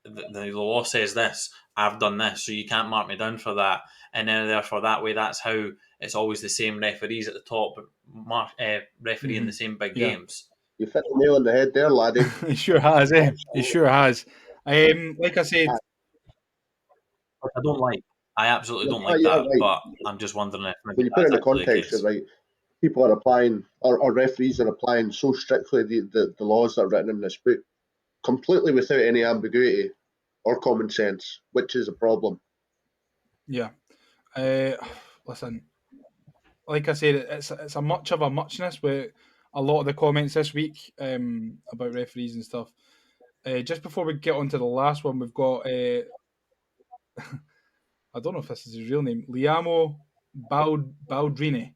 the law says this, I've done this, so you can't mark me down for that, and then therefore that way that's how it's always the same referees at the top, refereeing the same big Yeah. games. You hit the nail on the head there, laddie. He sure has, eh? He sure has. Like I said, Which I don't like. I absolutely don't like Yeah, that, right. but I'm just wondering if maybe When you put it that's in the actually the context, you're case. right. People are applying, or referees are applying so strictly the laws that are written in this book, completely without any ambiguity or common sense, which is a problem. yeah. Listen, like I said, it's a much of a muchness with a lot of the comments this week about referees and stuff. Just before we get on to the last one, we've got I don't know if this is his real name, Liamo Baldrini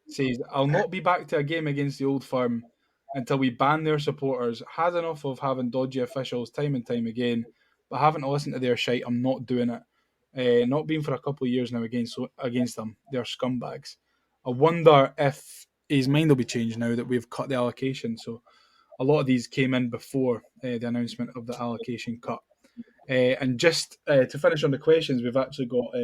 says, I'll not be back to a game against the Old Firm until we ban their supporters. Had enough of having dodgy officials time and time again, but having to listen to their shite, I'm not doing it. Not been for a couple of years now against them. They're scumbags. I wonder if his mind will be changed now that we've cut the allocation. So a lot of these came in before the announcement of the allocation cut. And just to finish on the questions, we've actually got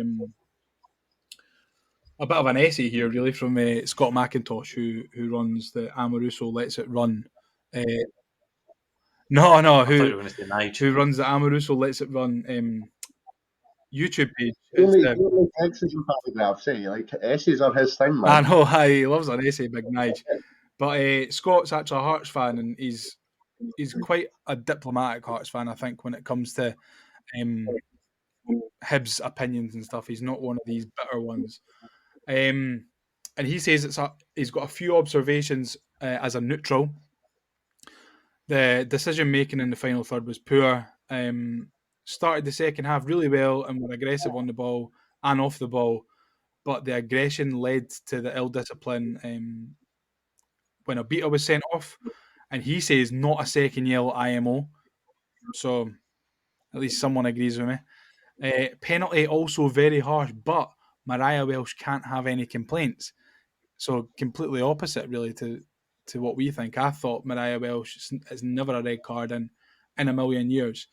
a bit of an essay here, really, from Scott McIntosh, who runs the Amoruso Lets It Run. No, I thought you who were going to say Nige. runs the Amoruso Lets It Run YouTube page. The only Texas paragraph say, like, essays are his thing, I man. know, he loves an essay, Big Nige. But Scott's actually a Hearts fan, and he's quite a diplomatic Hearts fan, I think, when it comes to Hibs opinions and stuff. He's not one of these bitter ones. And he says he's got a few observations as a neutral. The decision making in the final third was poor. Started the second half really well and were aggressive on the ball and off the ball, but the aggression led to the ill discipline when Obita was sent off. And he says not a second yellow IMO. So at least someone agrees with me. Penalty also very harsh, but Mariah Welsh can't have any complaints. So completely opposite, really, to what we think. I thought Mariah Welsh is never a red card in a million years.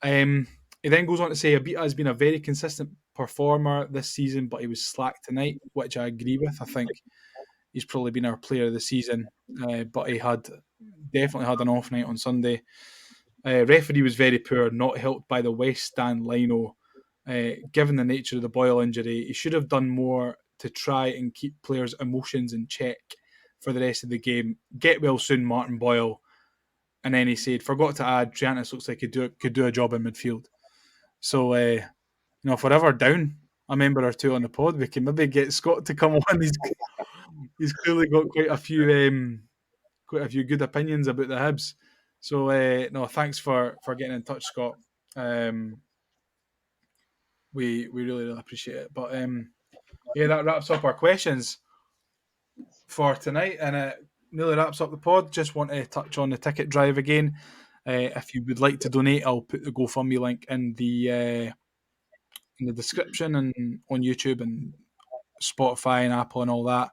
He then goes on to say Abita has been a very consistent performer this season, but he was slack tonight, which I agree with. I think he's probably been our player of the season, but he had definitely had an off night on Sunday. Referee was very poor, not helped by the West Stand lino. Given the nature of the Boyle injury, he should have done more to try and keep players' emotions in check for the rest of the game. Get well soon, Martin Boyle. And then he said, forgot to add, Triantis looks like he could do a job in midfield. So, if we're ever down a member or two on the pod, we can maybe get Scott to come on. He's clearly got quite a few good opinions about the Hibs. So, no, thanks for getting in touch, Scott. We really, really appreciate it. But yeah, that wraps up our questions for tonight. And nearly wraps up the pod. Just want to touch on the ticket drive again. If you would like to donate, I'll put the GoFundMe link in the description and on YouTube and Spotify and Apple and all that.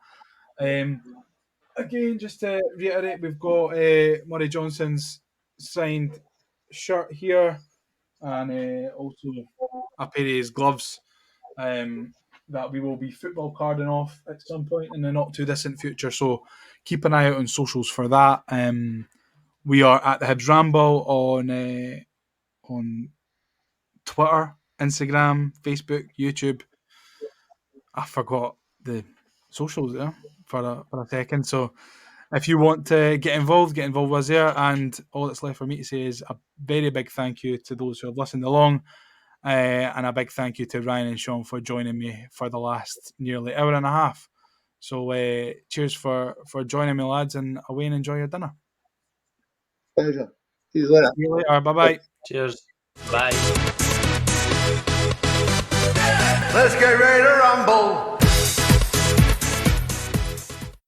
Again, just to reiterate, we've got Murray Johnson's signed shirt here and also a pair of his gloves that we will be football carding off at some point in the not too distant future. So keep an eye out on socials for that. We are at the Hibs Ramble on Twitter, Instagram, Facebook, YouTube. I forgot the socials there for a second. So if you want to get involved with us there. And all that's left for me to say is a very big thank you to those who have listened along. And a big thank you to Ryan and Shaun for joining me for the last nearly hour and a half. So cheers for joining me, lads, and away and enjoy your dinner. Pleasure. See you later. See you later. Bye-bye. Cheers. Bye. Let's get ready to rumble.